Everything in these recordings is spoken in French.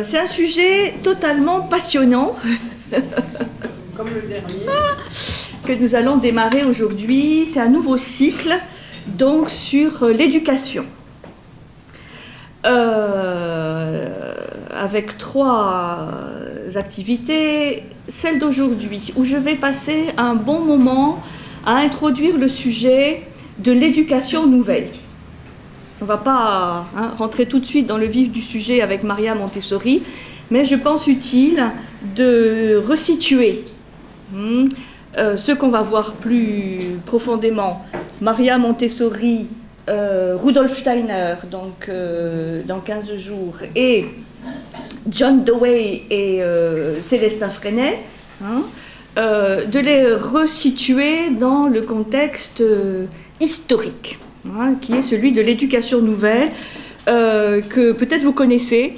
C'est un sujet totalement passionnant. Comme le dernier. Que nous allons démarrer aujourd'hui. C'est un nouveau cycle, donc sur l'éducation. Avec 3 activités. Celle d'aujourd'hui, où je vais passer un bon moment à introduire le sujet de l'éducation nouvelle. On ne va pas rentrer tout de suite dans le vif du sujet avec Maria Montessori, mais je pense utile de resituer ce qu'on va voir plus profondément. Maria Montessori, Rudolf Steiner, donc dans 15 jours, et John Dewey et Célestin Freinet, de les resituer dans le contexte historique, qui est celui de l'éducation nouvelle, que peut-être vous connaissez.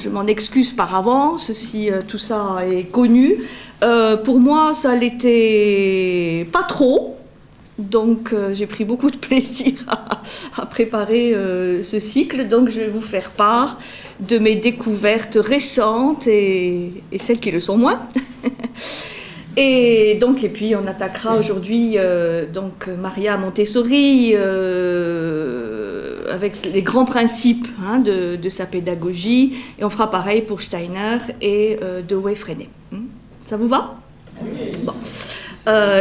Je m'en excuse par avance si tout ça est connu. Pour moi, ça l'était pas trop. Donc, j'ai pris beaucoup de plaisir à préparer ce cycle. Donc, je vais vous faire part de mes découvertes récentes et celles qui le sont moins. Et puis, on attaquera aujourd'hui donc Maria Montessori avec les grands principes de sa pédagogie. Et on fera pareil pour Steiner et Dewey-Freinet. Ça vous va? Oui. Bon.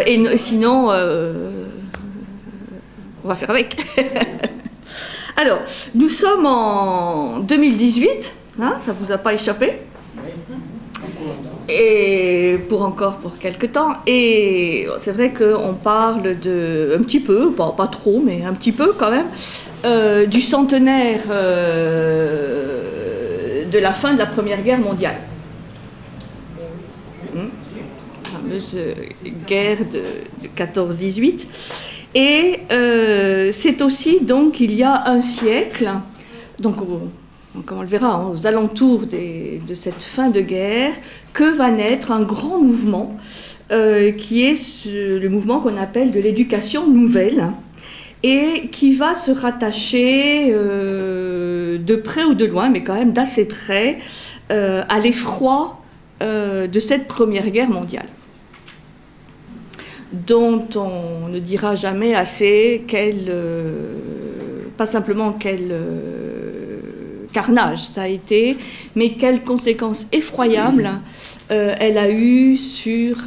Et sinon, on va faire avec. Alors, nous sommes en 2018, ça ne vous a pas échappé? Et pour quelques temps. Et c'est vrai qu'on parle un petit peu, pas trop, mais un petit peu quand même, du centenaire de la fin de la Première Guerre mondiale. Fameuse guerre de 14-18. Et c'est aussi, donc, il y a un siècle, donc comme on le verra, aux alentours de cette fin de guerre, que va naître un grand mouvement, qui est le mouvement qu'on appelle de l'éducation nouvelle, et qui va se rattacher de près ou de loin, mais quand même d'assez près, à l'effroi de cette Première Guerre mondiale, dont on ne dira jamais assez pas simplement quel carnage ça a été, mais quelles conséquences effroyables elle a eu sur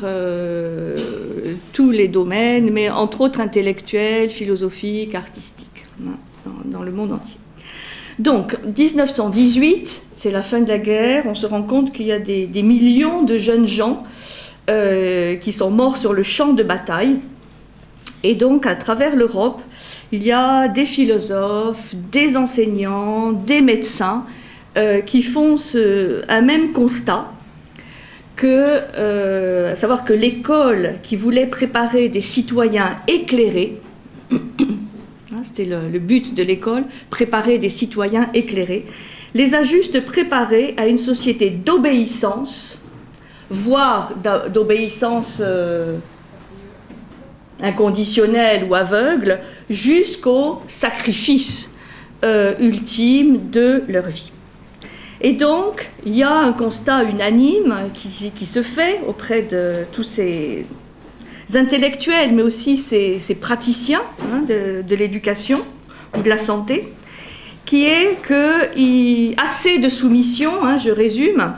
tous les domaines, mais entre autres intellectuels, philosophiques, artistiques, dans le monde entier. Donc, 1918, c'est la fin de la guerre, on se rend compte qu'il y a des millions de jeunes gens qui sont morts sur le champ de bataille. Et donc, à travers l'Europe, il y a des philosophes, des enseignants, des médecins qui font un même constat, à savoir que l'école qui voulait préparer des citoyens éclairés, c'était le but de l'école, préparer des citoyens éclairés, les a juste préparés à une société d'obéissance, voire d'obéissance inconditionnelle ou aveugle, jusqu'au sacrifice ultime de leur vie. Et donc, il y a un constat unanime qui se fait auprès de tous ces intellectuels, mais aussi ces praticiens de l'éducation ou de la santé, qui est que assez de soumission, je résume,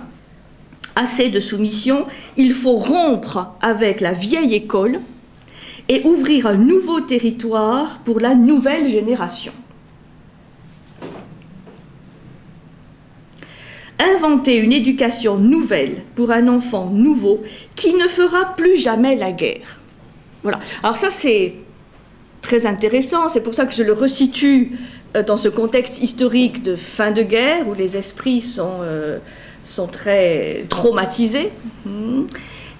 assez de soumission, il faut rompre avec la vieille école et ouvrir un nouveau territoire pour la nouvelle génération. Inventer une éducation nouvelle pour un enfant nouveau qui ne fera plus jamais la guerre. Voilà. Alors ça, c'est très intéressant, c'est pour ça que je le resitue dans ce contexte historique de fin de guerre, où les esprits sont très traumatisés.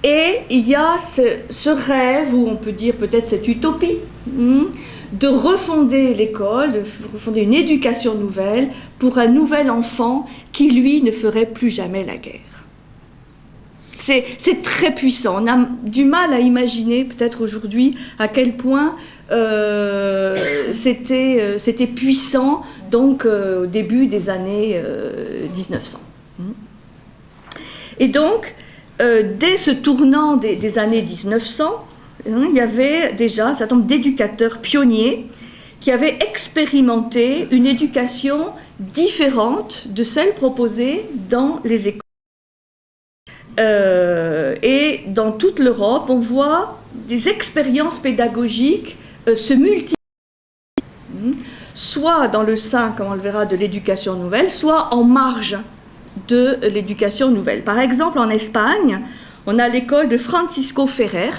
Et il y a ce rêve, ou on peut dire peut-être cette utopie, de refonder l'école, de refonder une éducation nouvelle pour un nouvel enfant qui, lui, ne ferait plus jamais la guerre. C'est très puissant. On a du mal à imaginer, peut-être aujourd'hui, à quel point c'était puissant, donc au début des années 1900. Et donc, dès ce tournant des années 1900, il y avait déjà un certain nombre d'éducateurs pionniers qui avaient expérimenté une éducation différente de celle proposée dans les écoles. Et dans toute l'Europe, on voit des expériences pédagogiques se multiplier, soit dans le sein, comme on le verra, de l'éducation nouvelle, soit en marge de l'éducation nouvelle. Par exemple, en Espagne, on a l'école de Francisco Ferrer,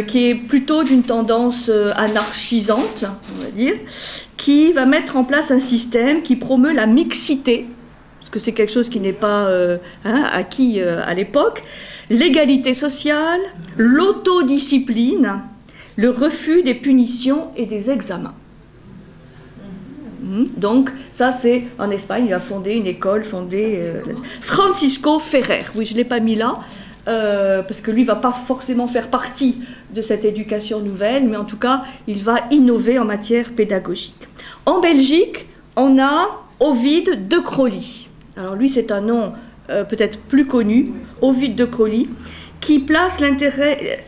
qui est plutôt d'une tendance anarchisante, on va dire, qui va mettre en place un système qui promeut la mixité, parce que c'est quelque chose qui n'est pas acquis à l'époque, l'égalité sociale, l'autodiscipline, le refus des punitions et des examens. Donc, ça c'est en Espagne, il a fondé une école Francisco Ferrer. Oui, je ne l'ai pas mis là, parce que lui ne va pas forcément faire partie de cette éducation nouvelle, mais en tout cas, il va innover en matière pédagogique. En Belgique, on a Ovide de Crolly. Alors lui, c'est un nom peut-être plus connu, Ovide de Crolly, qui place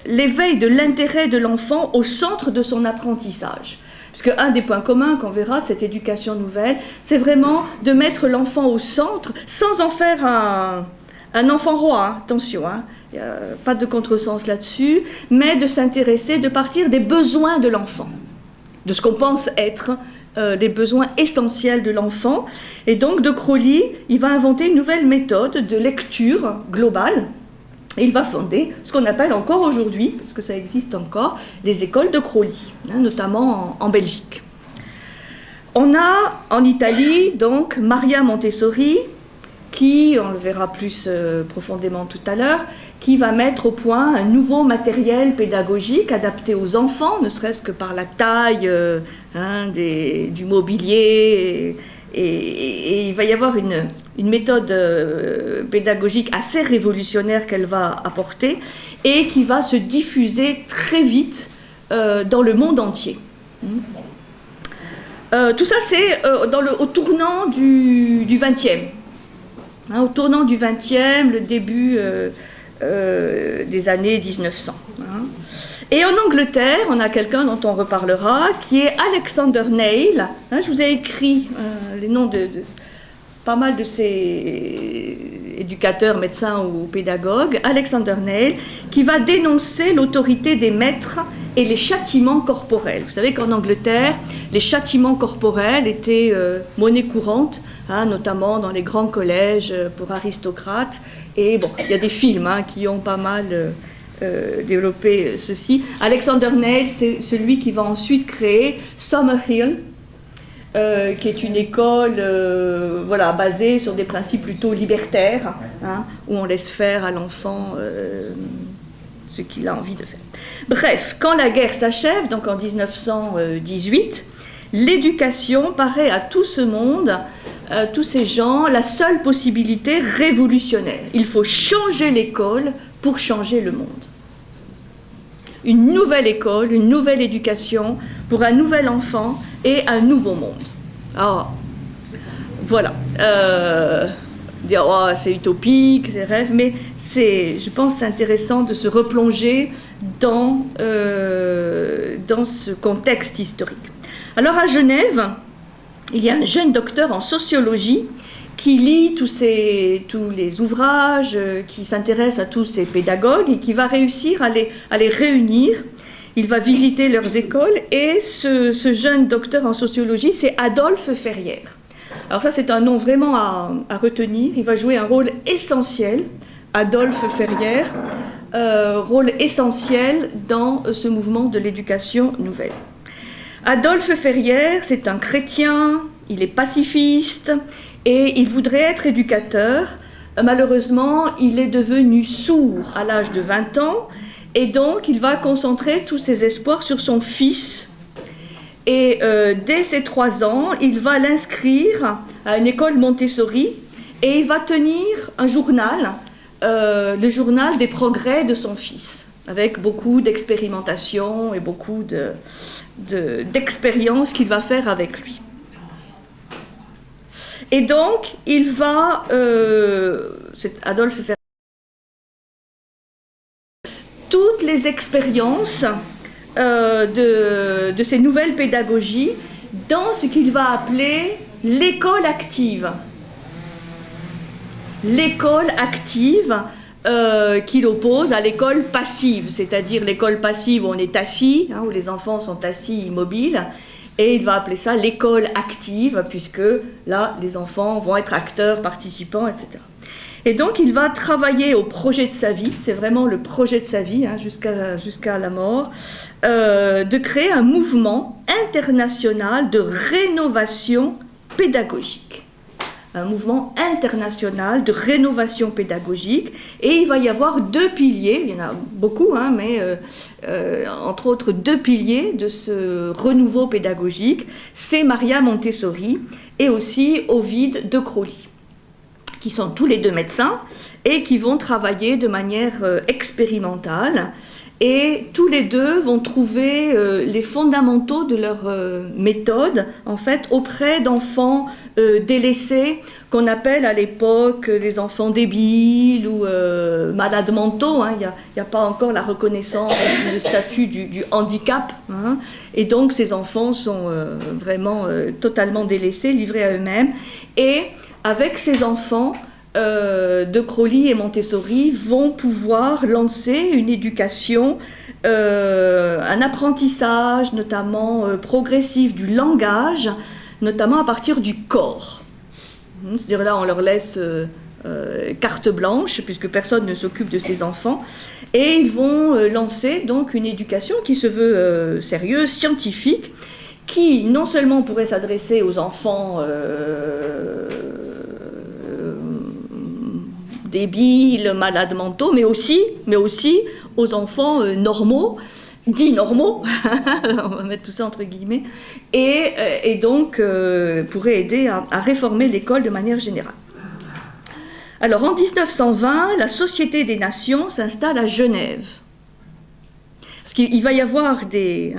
l'éveil de l'intérêt de l'enfant au centre de son apprentissage. Parce qu'un des points communs qu'on verra de cette éducation nouvelle, c'est vraiment de mettre l'enfant au centre, sans en faire un enfant roi, hein, attention, hein, il n'y a pas de contresens là-dessus, mais de s'intéresser, de partir des besoins de l'enfant, de ce qu'on pense être les besoins essentiels de l'enfant. Et donc, de Crolly, il va inventer une nouvelle méthode de lecture globale. Et il va fonder ce qu'on appelle encore aujourd'hui, parce que ça existe encore, les écoles de Crolly, hein, notamment en Belgique. On a en Italie, donc, Maria Montessori, qui, on le verra plus profondément tout à l'heure, qui va mettre au point un nouveau matériel pédagogique adapté aux enfants, ne serait-ce que par la taille du mobilier. Et il va y avoir une méthode pédagogique assez révolutionnaire qu'elle va apporter et qui va se diffuser très vite dans le monde entier. Tout ça, c'est au tournant du XXe. Au tournant du XXe, le début des années 1900. Et en Angleterre, on a quelqu'un dont on reparlera, qui est Alexander Neil. Je vous ai écrit les noms de pas mal de ces éducateurs, médecins ou pédagogues. Alexander Neil, qui va dénoncer l'autorité des maîtres et les châtiments corporels. Vous savez qu'en Angleterre, les châtiments corporels étaient monnaie courante, notamment dans les grands collèges pour aristocrates. Et bon, il y a des films qui ont pas mal développé ceci. Alexander Neil, c'est celui qui va ensuite créer Summerhill, qui est une école basée sur des principes plutôt libertaires, où on laisse faire à l'enfant ce qu'il a envie de faire. Bref, quand la guerre s'achève, donc en 1918, l'éducation paraît à tout ce monde, à tous ces gens, la seule possibilité révolutionnaire. Il faut changer l'école pour changer le monde. Une nouvelle école, une nouvelle éducation pour un nouvel enfant et un nouveau monde. Alors, voilà. Dire c'est utopique, c'est rêve, mais je pense que c'est intéressant de se replonger dans ce contexte historique. Alors à Genève, il y a un jeune docteur en sociologie qui lit tous les ouvrages, qui s'intéresse à tous ces pédagogues et qui va réussir à les réunir. Il va visiter leurs écoles et ce jeune docteur en sociologie, c'est Adolphe Ferrière. Alors ça, c'est un nom vraiment à retenir. Il va jouer un rôle essentiel, Adolphe Ferrière, rôle essentiel dans ce mouvement de l'éducation nouvelle. Adolphe Ferrière, c'est un chrétien, il est pacifiste et il voudrait être éducateur. Malheureusement, il est devenu sourd à l'âge de 20 ans et donc il va concentrer tous ses espoirs sur son fils. Et dès ses 3 ans, il va l'inscrire à une école Montessori et il va tenir un journal, le journal des progrès de son fils, avec beaucoup d'expérimentation et beaucoup d'expériences qu'il va faire avec lui. Et donc, il va, c'est Adolphe Ferrière, toutes les expériences de ces nouvelles pédagogies dans ce qu'il va appeler l'école active. L'école active qu'il oppose à l'école passive, c'est-à-dire l'école passive où on est assis, où les enfants sont assis immobiles, et il va appeler ça l'école active, puisque là, les enfants vont être acteurs, participants, etc. Et donc, il va travailler au projet de sa vie, c'est vraiment le projet de sa vie, jusqu'à la mort, de créer un mouvement international de rénovation pédagogique. Un mouvement international de rénovation pédagogique, et il va y avoir deux piliers, il y en a beaucoup, mais entre autres deux piliers de ce renouveau pédagogique, c'est Maria Montessori et aussi Ovide de Crowley, qui sont tous les deux médecins et qui vont travailler de manière expérimentale. Et tous les deux vont trouver les fondamentaux de leur méthode, en fait, auprès d'enfants délaissés, qu'on appelle à l'époque les enfants débiles ou malades mentaux. Il n'y a pas encore la reconnaissance, le statut du handicap. Et donc, ces enfants sont vraiment totalement délaissés, livrés à eux-mêmes. Et avec ces enfants, de Crowley et Montessori vont pouvoir lancer une éducation, un apprentissage notamment progressif du langage, notamment à partir du corps. C'est-à-dire là on leur laisse carte blanche puisque personne ne s'occupe de ces enfants, et ils vont lancer donc une éducation qui se veut sérieuse, scientifique, qui non seulement pourrait s'adresser aux enfants débiles, malades mentaux, mais aussi aux enfants normaux, dits normaux, on va mettre tout ça entre guillemets, et donc pourrait aider à réformer l'école de manière générale. Alors en 1920, la Société des Nations s'installe à Genève. Parce qu'il va y avoir des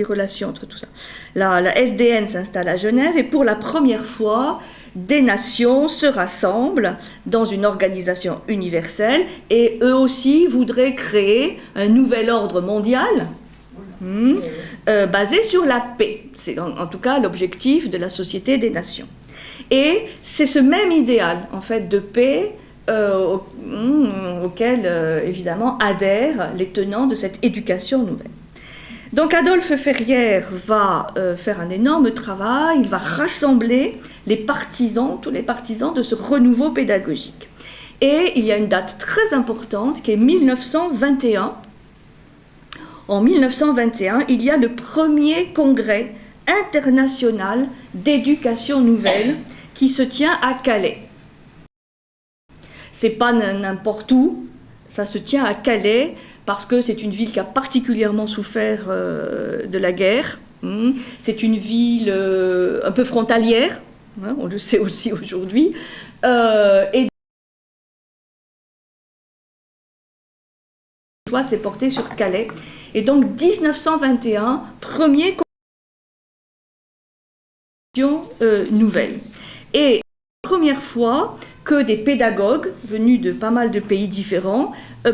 relations entre tout ça. La SDN s'installe à Genève, et pour la première fois, des nations se rassemblent dans une organisation universelle, et eux aussi voudraient créer un nouvel ordre mondial basé sur la paix. C'est en tout cas l'objectif de la Société des Nations. Et c'est ce même idéal, en fait, de paix auquel, évidemment, adhèrent les tenants de cette éducation nouvelle. Donc Adolphe Ferrière va faire un énorme travail, il va rassembler tous les partisans de ce renouveau pédagogique. Et il y a une date très importante qui est 1921. En 1921, il y a le premier congrès international d'éducation nouvelle qui se tient à Calais. C'est pas n'importe où, ça se tient à Calais, parce que c'est une ville qui a particulièrement souffert de la guerre. C'est une ville un peu frontalière, on le sait aussi aujourd'hui. Et le choix s'est porté sur Calais. Et donc 1921, premier congrès nouvelle. Et première fois que des pédagogues venus de pas mal de pays différents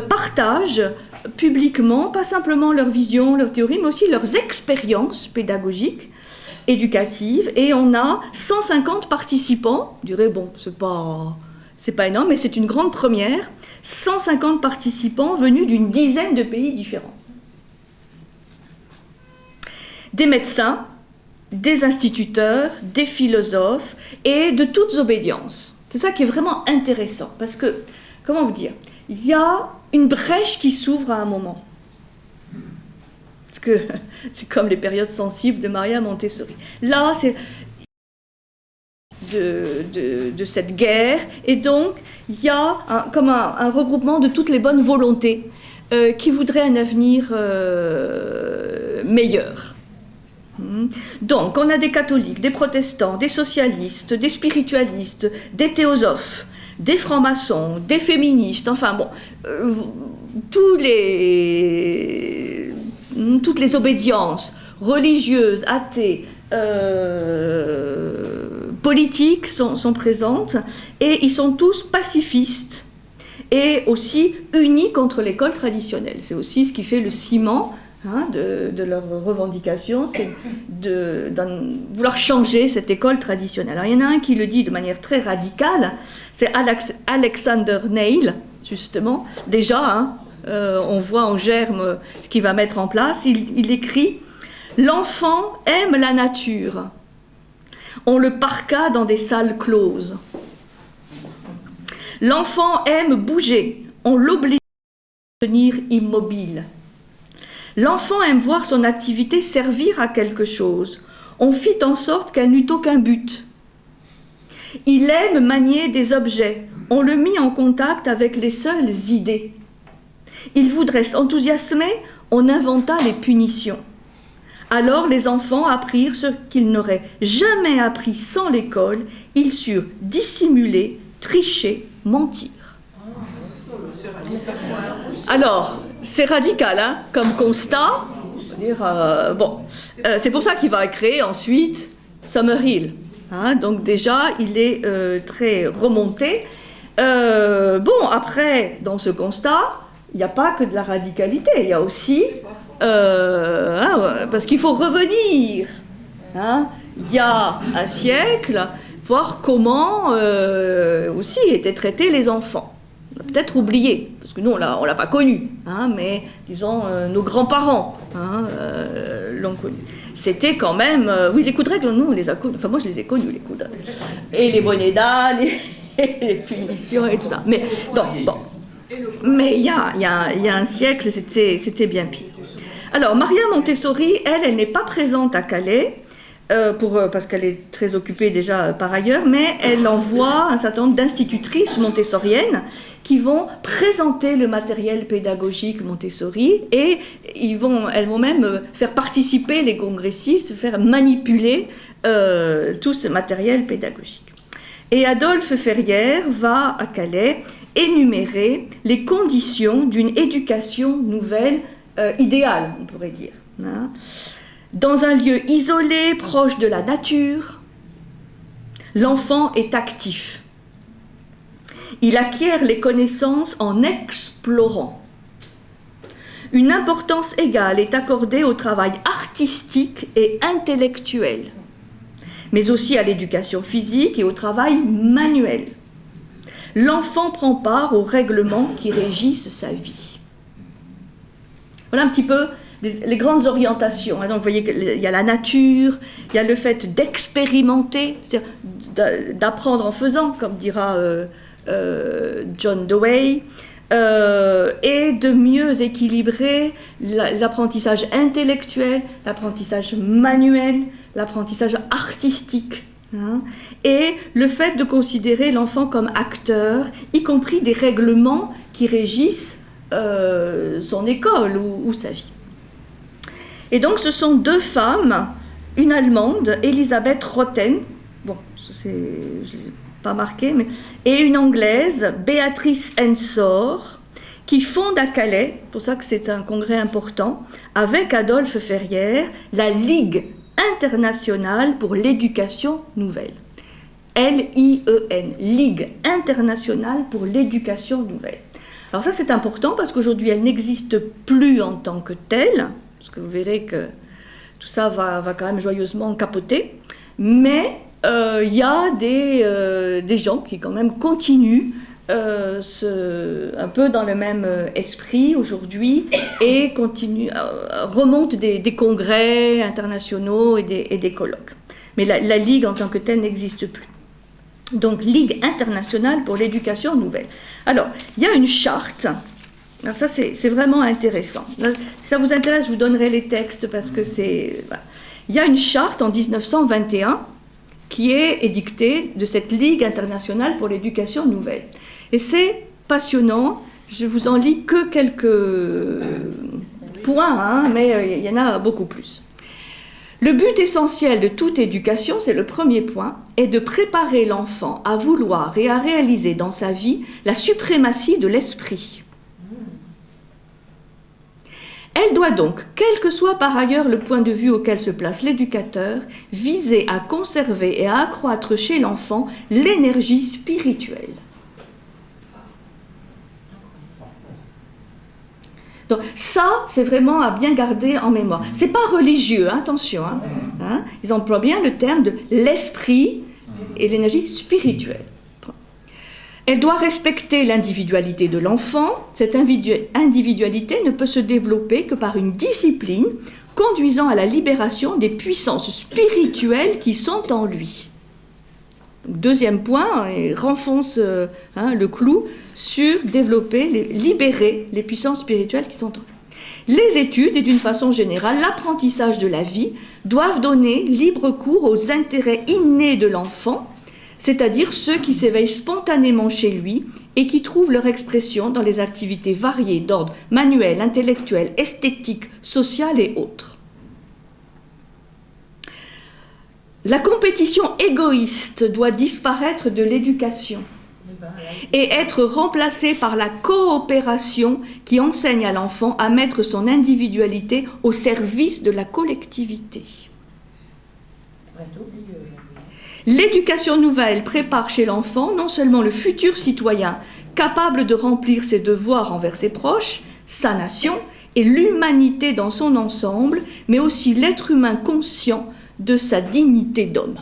partagent publiquement, pas simplement leur vision, leur théorie, mais aussi leurs expériences pédagogiques, éducatives. Et on a 150 participants. Je dirais, bon, c'est pas énorme, mais c'est une grande première. 150 participants venus d'une dizaine de pays différents. Des médecins, des instituteurs, des philosophes et de toutes obédiences. C'est ça qui est vraiment intéressant, parce que, comment vous dire, il y a une brèche qui s'ouvre à un moment. Parce que c'est comme les périodes sensibles de Maria Montessori. Là, c'est de cette guerre, et donc il y a comme un regroupement de toutes les bonnes volontés qui voudraient un avenir meilleur. Donc, on a des catholiques, des protestants, des socialistes, des spiritualistes, des théosophes, des francs-maçons, des féministes, enfin bon, toutes les obédiences religieuses, athées, politiques sont présentes, et ils sont tous pacifistes et aussi unis contre l'école traditionnelle. C'est aussi ce qui fait le ciment de leurs revendications, c'est de vouloir changer cette école traditionnelle. Alors il y en a un qui le dit de manière très radicale, c'est Alexander Neil, justement. Déjà, on voit en germe ce qu'il va mettre en place. Il écrit « L'enfant aime la nature. On le parqua dans des salles closes. L'enfant aime bouger. On l'oblige à tenir immobile. L'enfant aime voir son activité servir à quelque chose. On fit en sorte qu'elle n'eût aucun but. Il aime manier des objets. On le mit en contact avec les seules idées. Il voudrait s'enthousiasmer. On inventa les punitions. Alors les enfants apprirent ce qu'ils n'auraient jamais appris sans l'école. Ils surent dissimuler, tricher, mentir. Alors, c'est radical comme constat. C'est pour ça qu'il va créer ensuite Summerhill. Donc déjà, il est très remonté. Après, dans ce constat, il n'y a pas que de la radicalité, il y a aussi... parce qu'il faut revenir. Il y a un siècle, voir comment aussi étaient traités les enfants. On a peut-être oublié, parce que nous, on l'a pas connu, mais disons, nos grands-parents l'ont connu. C'était quand même... oui, les coups de règle, nous, on les a connus. Enfin, moi, je les ai connus, les coups de règle. Et les bonnets d'âne, les punitions et tout ça. Mais, mais il y a un siècle, c'était bien pire. Alors, Maria Montessori, elle n'est pas présente à Calais, parce qu'elle est très occupée déjà par ailleurs, mais elle envoie un certain nombre d'institutrices montessoriennes qui vont présenter le matériel pédagogique Montessori, et elles vont même faire participer les congressistes, faire manipuler tout ce matériel pédagogique. Et Adolphe Ferrière va à Calais énumérer les conditions d'une éducation nouvelle idéale, on pourrait dire. Dans un lieu isolé, proche de la nature, l'enfant est actif. Il acquiert les connaissances en explorant. Une importance égale est accordée au travail artistique et intellectuel, mais aussi à l'éducation physique et au travail manuel. L'enfant prend part aux règlements qui régissent sa vie. Voilà un petit peu les grandes orientations. Donc, vous voyez qu'il y a la nature, il y a le fait d'expérimenter, c'est-à-dire d'apprendre en faisant, comme dira John Dewey, et de mieux équilibrer l'apprentissage intellectuel, l'apprentissage manuel, l'apprentissage artistique. Et le fait de considérer l'enfant comme acteur, y compris des règlements qui régissent son école ou sa vie. Et donc ce sont deux femmes, une allemande, Elisabeth Rotten, je ne les ai pas marquées, et une anglaise, Béatrice Ensor, qui fondent à Calais, pour ça que c'est un congrès important, avec Adolphe Ferrière, la Ligue internationale pour l'éducation nouvelle. LIEN, Ligue internationale pour l'éducation nouvelle. Alors ça c'est important parce qu'aujourd'hui elle n'existe plus en tant que telle, parce que vous verrez que tout ça va quand même joyeusement capoter, mais il y a des gens qui quand même continuent un peu dans le même esprit aujourd'hui et remontent des congrès internationaux et des colloques. Mais la Ligue en tant que telle n'existe plus. Donc, Ligue internationale pour l'éducation nouvelle. Alors, il y a une charte. Alors ça, c'est vraiment intéressant. Si ça vous intéresse, je vous donnerai les textes parce que c'est... Voilà. Il y a une charte en 1921 qui est édictée de cette Ligue internationale pour l'éducation nouvelle. Et c'est passionnant. Je vous en lis que quelques points, mais il y en a beaucoup plus. Le but essentiel de toute éducation, c'est le premier point, est de préparer l'enfant à vouloir et à réaliser dans sa vie la suprématie de l'esprit. Elle doit donc, quel que soit par ailleurs le point de vue auquel se place l'éducateur, viser à conserver et à accroître chez l'enfant l'énergie spirituelle. Donc ça, c'est vraiment à bien garder en mémoire. C'est pas religieux, hein, attention. Hein. Ils emploient bien le terme de l'esprit et l'énergie spirituelle. Elle doit respecter l'individualité de l'enfant. Cette individualité ne peut se développer que par une discipline conduisant à la libération des puissances spirituelles qui sont en lui. Deuxième point, et renfonce le clou sur libérer les puissances spirituelles qui sont en lui. Les études et d'une façon générale l'apprentissage de la vie doivent donner libre cours aux intérêts innés de l'enfant, c'est-à-dire ceux qui s'éveillent spontanément chez lui et qui trouvent leur expression dans les activités variées d'ordre manuel, intellectuel, esthétique, social et autres. La compétition égoïste doit disparaître de l'éducation et être remplacée par la coopération qui enseigne à l'enfant à mettre son individualité au service de la collectivité. L'éducation nouvelle prépare chez l'enfant non seulement le futur citoyen capable de remplir ses devoirs envers ses proches, sa nation et l'humanité dans son ensemble, mais aussi l'être humain conscient de sa dignité d'homme.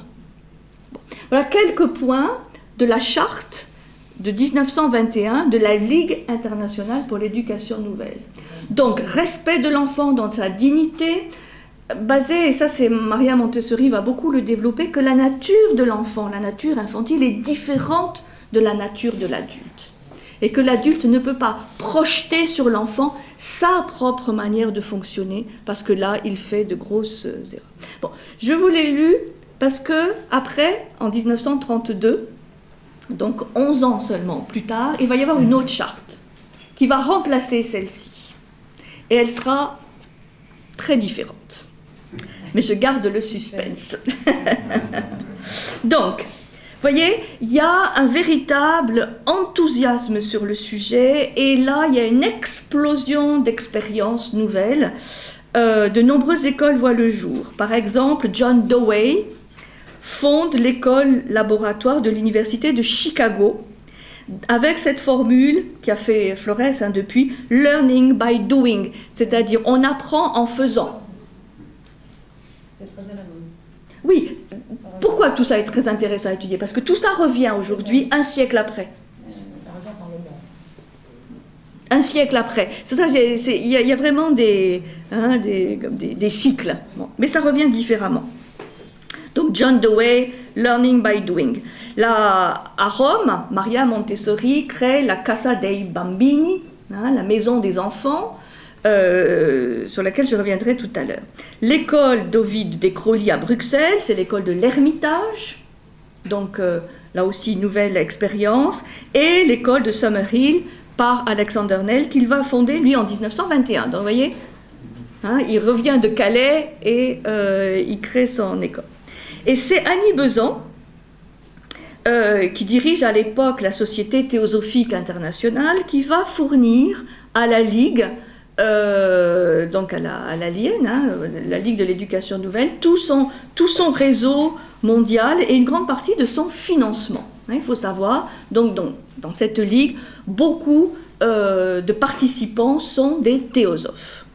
Bon. Voilà quelques points de la charte de 1921 de la Ligue internationale pour l'éducation nouvelle. Donc, respect de l'enfant dans sa dignité, basé, et ça c'est Maria Montessori va beaucoup le développer, que la nature de l'enfant, la nature infantile est différente de la nature de l'adulte. Et que l'adulte ne peut pas projeter sur l'enfant sa propre manière de fonctionner, parce que là, il fait de grosses erreurs. Bon, je vous l'ai lu parce que, après, en 1932, donc 11 ans seulement plus tard, il va y avoir une autre charte qui va remplacer celle-ci. Et elle sera très différente. Mais je garde le suspense. Donc, vous voyez, il y a un véritable enthousiasme sur le sujet et là, il y a une explosion d'expériences nouvelles. De nombreuses écoles voient le jour. Par exemple, John Dewey fonde l'école laboratoire de l'université de Chicago avec cette formule qui a fait Flores depuis « learning by doing », c'est-à-dire on apprend en faisant. C'est très à la mode. Oui, pourquoi tout ça est très intéressant à étudier? Parce que tout ça revient aujourd'hui, un siècle après. Ça revient par le monde. Un siècle après. C'est ça, il y a vraiment des cycles. Bon, mais ça revient différemment. Donc John Dewey, Learning by Doing. Là, à Rome, Maria Montessori crée la Casa dei Bambini, la maison des enfants, sur laquelle je reviendrai tout à l'heure. L'école d'Ovide Decroly à Bruxelles, c'est l'école de l'Ermitage, donc là aussi une nouvelle expérience, et l'école de Summerhill par Alexander Nell qu'il va fonder lui en 1921. Donc vous voyez, il revient de Calais et il crée son école. Et c'est Annie Besant qui dirige à l'époque la Société théosophique internationale qui va fournir à la Ligue donc à la LIN, la Ligue de l'éducation nouvelle, tout son réseau mondial et une grande partie de son financement. Il faut savoir, donc dans cette ligue, beaucoup de participants sont des théosophes,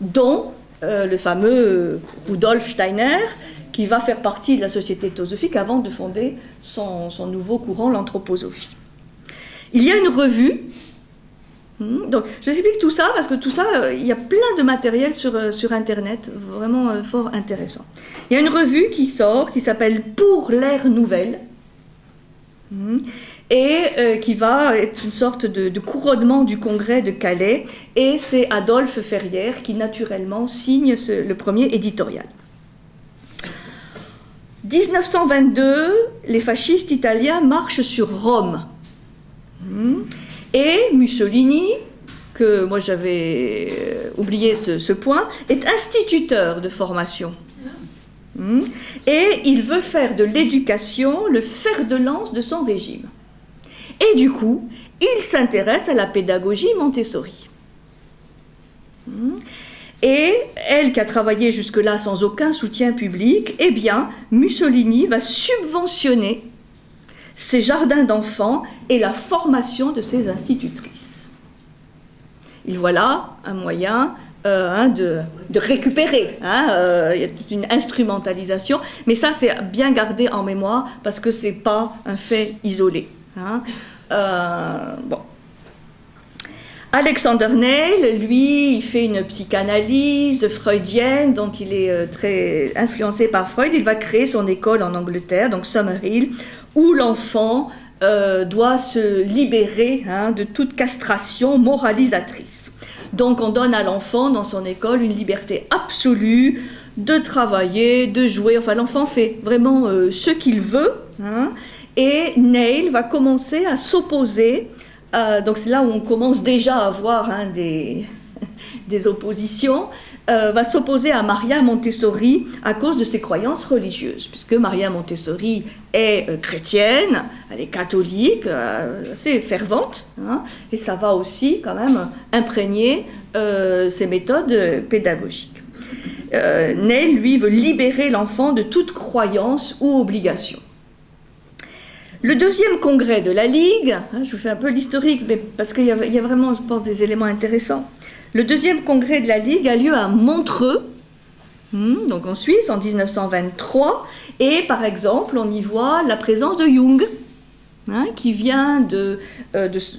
dont le fameux Rudolf Steiner, qui va faire partie de la Société théosophique avant de fonder son nouveau courant, l'anthroposophie. Il y a une revue. Donc, je vous explique tout ça parce que tout ça, il y a plein de matériel sur Internet, vraiment fort intéressant. Il y a une revue qui sort, qui s'appelle Pour l'ère nouvelle, et qui va être une sorte de couronnement du congrès de Calais, et c'est Adolphe Ferrière qui naturellement signe le premier éditorial. 1922, les fascistes italiens marchent sur Rome. Et Mussolini, que moi j'avais oublié ce point, est instituteur de formation. Et il veut faire de l'éducation le fer de lance de son régime. Et du coup, il s'intéresse à la pédagogie Montessori. Et elle qui a travaillé jusque-là sans aucun soutien public, eh bien, Mussolini va subventionner ces jardins d'enfants et la formation de ces institutrices. Il voit là un moyen de récupérer. Il y a toute une instrumentalisation, mais ça c'est bien gardé en mémoire parce que c'est pas un fait isolé. Bon. Alexander Neil, lui, il fait une psychanalyse freudienne, donc il est très influencé par Freud. Il va créer son école en Angleterre, donc Summerhill, où l'enfant doit se libérer de toute castration moralisatrice. Donc on donne à l'enfant dans son école une liberté absolue de travailler, de jouer. Enfin, l'enfant fait vraiment ce qu'il veut. Et Neil va commencer à s'opposer. Donc c'est là où on commence déjà à voir des oppositions, va s'opposer à Maria Montessori à cause de ses croyances religieuses, puisque Maria Montessori est chrétienne, elle est catholique, assez fervente, et ça va aussi quand même imprégner ses méthodes pédagogiques. Neil, lui, veut libérer l'enfant de toute croyance ou obligation. Le deuxième congrès de la Ligue, je vous fais un peu l'historique, mais parce qu'il y a vraiment, je pense, des éléments intéressants. Le deuxième congrès de la Ligue a lieu à Montreux, donc en Suisse, en 1923, et par exemple, on y voit la présence de Jung, qui vient de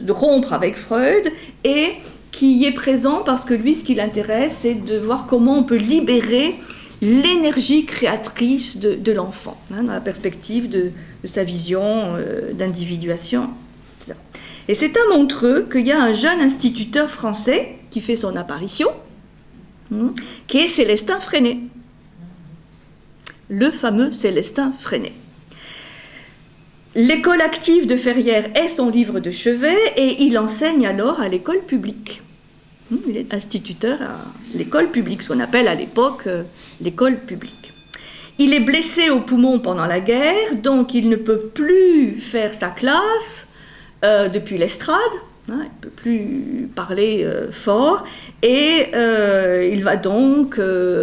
rompre avec Freud, et qui est présent parce que lui, ce qui l'intéresse, c'est de voir comment on peut libérer l'énergie créatrice de l'enfant, dans la perspective de sa vision d'individuation. Et c'est à Montreux qu'il y a un jeune instituteur français qui fait son apparition, qui est Célestin Freinet, le fameux Célestin Freinet. L'école active de Ferrières est son livre de chevet et il enseigne alors à l'école publique. Il est instituteur à l'école publique, ce qu'on appelle à l'époque l'école publique. Il est blessé au poumon pendant la guerre, donc il ne peut plus faire sa classe depuis l'estrade, il ne peut plus parler fort, et il va donc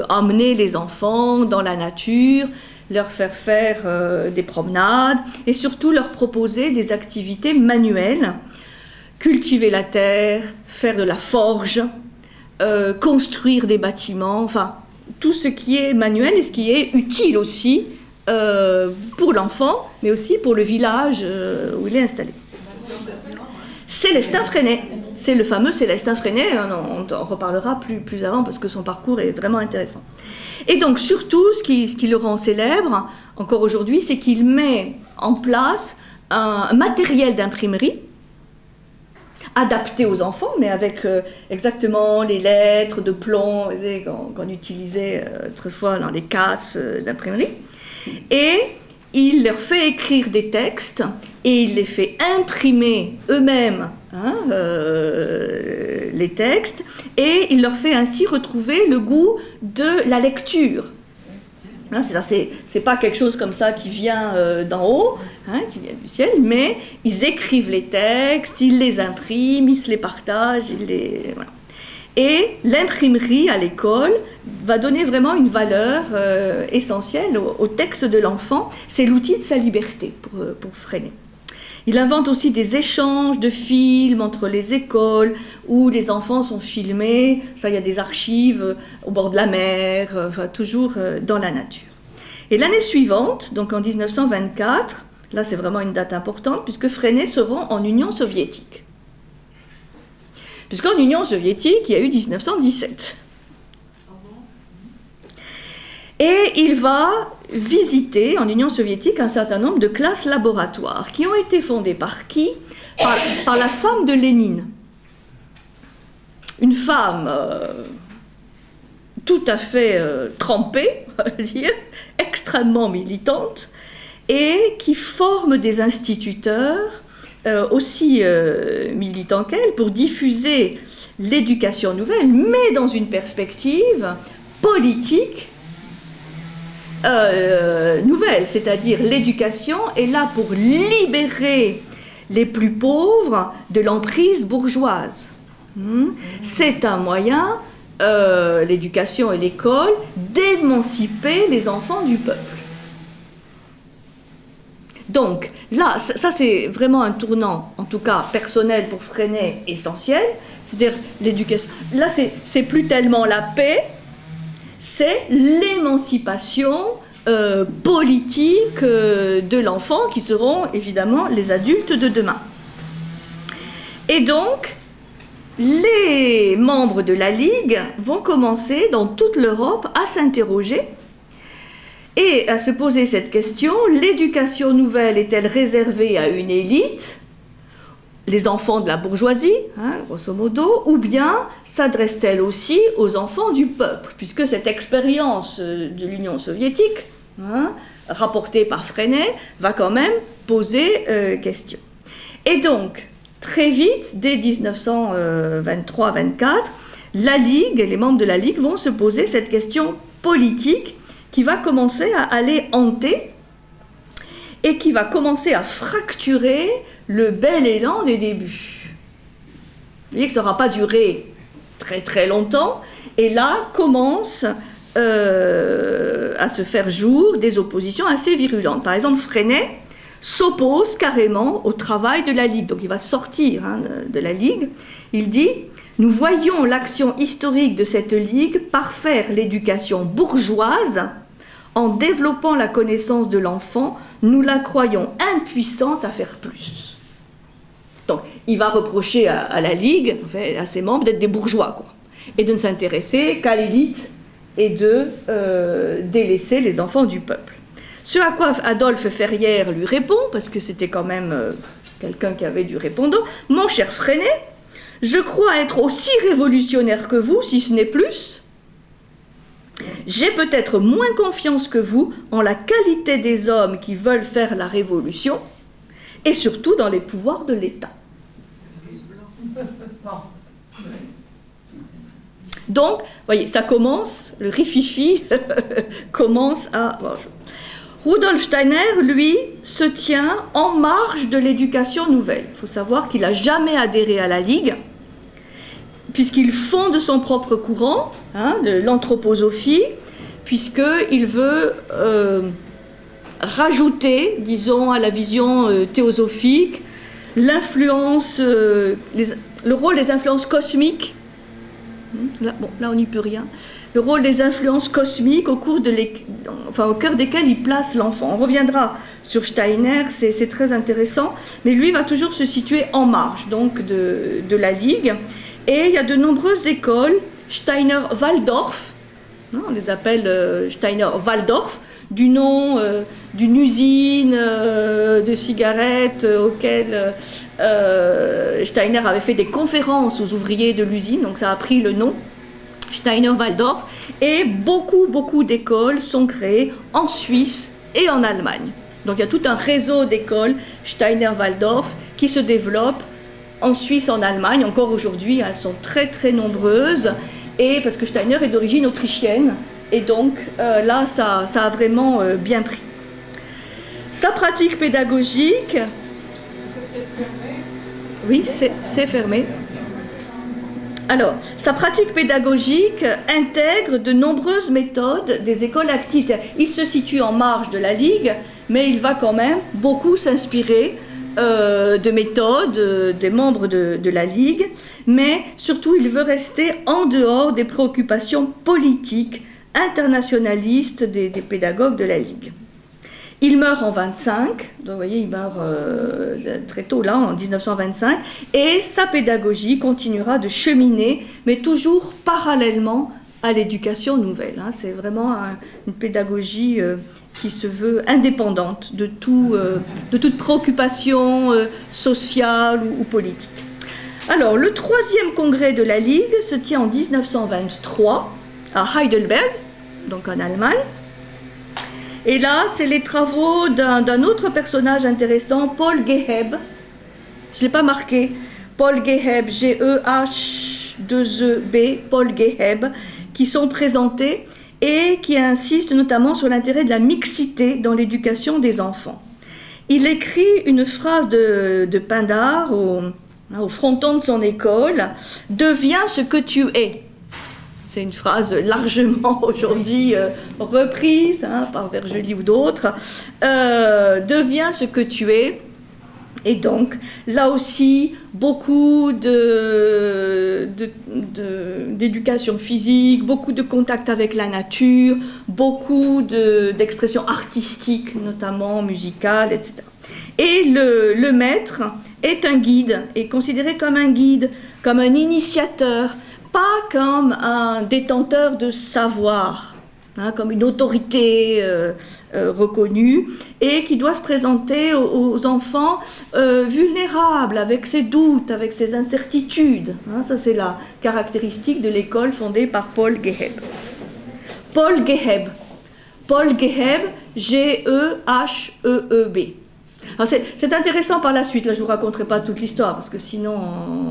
emmener les enfants dans la nature, leur faire des promenades, et surtout leur proposer des activités manuelles, cultiver la terre, faire de la forge, construire des bâtiments, enfin tout ce qui est manuel et ce qui est utile aussi pour l'enfant, mais aussi pour le village où il est installé. Célestin Freinet, c'est le fameux Célestin Freinet, on en reparlera plus avant parce que son parcours est vraiment intéressant. Et donc surtout, ce qui le rend célèbre, encore aujourd'hui, c'est qu'il met en place un matériel d'imprimerie adapté aux enfants, mais avec exactement les lettres de plomb qu'on utilisait autrefois dans les casses d'imprimerie. Et il leur fait écrire des textes et il les fait imprimer eux-mêmes, les textes, et il leur fait ainsi retrouver le goût de la lecture. C'est pas quelque chose comme ça qui vient d'en haut, qui vient du ciel, mais ils écrivent les textes, ils les impriment, ils se les partagent, voilà. Et l'imprimerie à l'école va donner vraiment une valeur essentielle au texte de l'enfant. C'est l'outil de sa liberté pour Freinet. Il invente aussi des échanges de films entre les écoles où les enfants sont filmés. Ça, il y a des archives au bord de la mer, toujours dans la nature. Et l'année suivante, donc en 1924, là c'est vraiment une date importante puisque Freinet se rend en Union soviétique. Puisqu'en Union soviétique, il y a eu 1917. Et il va visiter en Union soviétique un certain nombre de classes laboratoires qui ont été fondées par qui ? Par la femme de Lénine. Une femme tout à fait trempée, on va dire, extrêmement militante, et qui forme des instituteurs aussi militants qu'elle pour diffuser l'éducation nouvelle, mais dans une perspective politique nouvelle, c'est-à-dire l'éducation est là pour libérer les plus pauvres de l'emprise bourgeoise. C'est un moyen l'éducation et l'école, d'émanciper les enfants du peuple. Donc là, ça c'est vraiment un tournant, en tout cas personnel pour Freinet, essentiel, c'est-à-dire l'éducation. Là, c'est plus tellement la paix, c'est l'émancipation politique de l'enfant, qui seront évidemment les adultes de demain. Et donc, les membres de la Ligue vont commencer dans toute l'Europe à s'interroger et à se poser cette question: l'éducation nouvelle est-elle réservée à une élite, les enfants de la bourgeoisie, grosso modo, ou bien s'adresse-t-elle aussi aux enfants du peuple, puisque cette expérience de l'Union soviétique, rapportée par Freinet, va quand même poser question. Et donc, très vite, dès 1923-24, la Ligue, les membres de la Ligue vont se poser cette question politique qui va commencer à aller hanter et qui va commencer à fracturer le bel élan des débuts. Vous voyez que ça n'aura pas duré très très longtemps, et là commencent à se faire jour des oppositions assez virulentes. Par exemple, Freinet s'oppose carrément au travail de la Ligue, donc il va sortir de la Ligue. Il dit: nous voyons l'action historique de cette Ligue parfaire l'éducation bourgeoise. En développant la connaissance de l'enfant, nous la croyons impuissante à faire plus. Donc, il va reprocher à la Ligue, à ses membres, d'être des bourgeois, quoi, et de ne s'intéresser qu'à l'élite et de délaisser les enfants du peuple. Ce à quoi Adolphe Ferrière lui répond, parce que c'était quand même quelqu'un qui avait du répondant: mon cher Freinet, je crois être aussi révolutionnaire que vous, si ce n'est plus. J'ai peut-être moins confiance que vous en la qualité des hommes qui veulent faire la révolution, et surtout dans les pouvoirs de l'État. Donc, voyez, ça commence, le rififi commence à... Rudolf Steiner, lui, se tient en marge de l'éducation nouvelle. Il faut savoir qu'il n'a jamais adhéré à la Ligue, puisqu'il fonde son propre courant, de l'anthroposophie, puisqu'il veut rajouter, disons, à la vision théosophique, l'influence, le rôle des influences cosmiques. Là, on n'y peut rien. Le rôle des influences cosmiques au cœur desquelles il place l'enfant. On reviendra sur Steiner, c'est très intéressant, mais lui va toujours se situer en marge donc, de la Ligue. Et il y a de nombreuses écoles, Steiner-Waldorf, on les appelle Steiner-Waldorf, du nom d'une usine de cigarettes auquel Steiner avait fait des conférences aux ouvriers de l'usine, donc ça a pris le nom, Steiner-Waldorf, et beaucoup d'écoles sont créées en Suisse et en Allemagne. Donc il y a tout un réseau d'écoles Steiner-Waldorf qui se développe en Suisse, en Allemagne. Encore aujourd'hui, elles sont très très nombreuses, et parce que Steiner est d'origine autrichienne, et donc là ça a vraiment bien pris. Sa pratique pédagogique... Oui, c'est fermé. Alors, sa pratique pédagogique intègre de nombreuses méthodes des écoles actives. Il se situe en marge de la Ligue, mais il va quand même beaucoup s'inspirer de méthodes des membres de la Ligue, mais surtout il veut rester en dehors des préoccupations politiques internationalistes des pédagogues de la Ligue. Il meurt en 25, donc vous voyez, il meurt très tôt là, en 1925, et sa pédagogie continuera de cheminer, mais toujours parallèlement à l'éducation nouvelle. C'est vraiment une pédagogie qui se veut indépendante de toute préoccupation sociale ou politique. Alors, le 3e congrès de la Ligue se tient en 1923 à Heidelberg, donc en Allemagne. Et là, c'est les travaux d'un autre personnage intéressant, Paul Geheb. Je ne l'ai pas marqué. Paul Geheb, G-E-H-2-E-B, Paul Geheb, qui sont présentés et qui insistent notamment sur l'intérêt de la mixité dans l'éducation des enfants. Il écrit une phrase de Pindar au fronton de son école: « Deviens ce que tu es ». c'est une phrase largement aujourd'hui reprise par Vergely ou d'autres, deviens ce que tu es. Et donc, là aussi, beaucoup d'éducation physique, beaucoup de contact avec la nature, beaucoup d'expressions artistiques, notamment musicales, etc. Et le maître est un guide, est considéré comme un guide, comme un initiateur, pas comme un détenteur de savoir, comme une autorité reconnue, et qui doit se présenter aux enfants vulnérables, avec ses doutes, avec ses incertitudes. Ça, c'est la caractéristique de l'école fondée par Paul Geheb. Paul Geheb, G-E-H-E-E-B. Alors c'est intéressant par la suite, là je ne vous raconterai pas toute l'histoire parce que sinon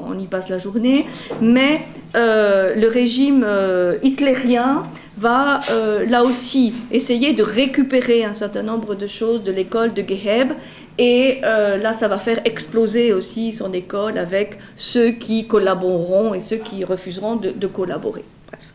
on y passe la journée, mais le régime hitlérien va là aussi essayer de récupérer un certain nombre de choses de l'école de Geheb, et là ça va faire exploser aussi son école avec ceux qui collaboreront et ceux qui refuseront de collaborer. Bref.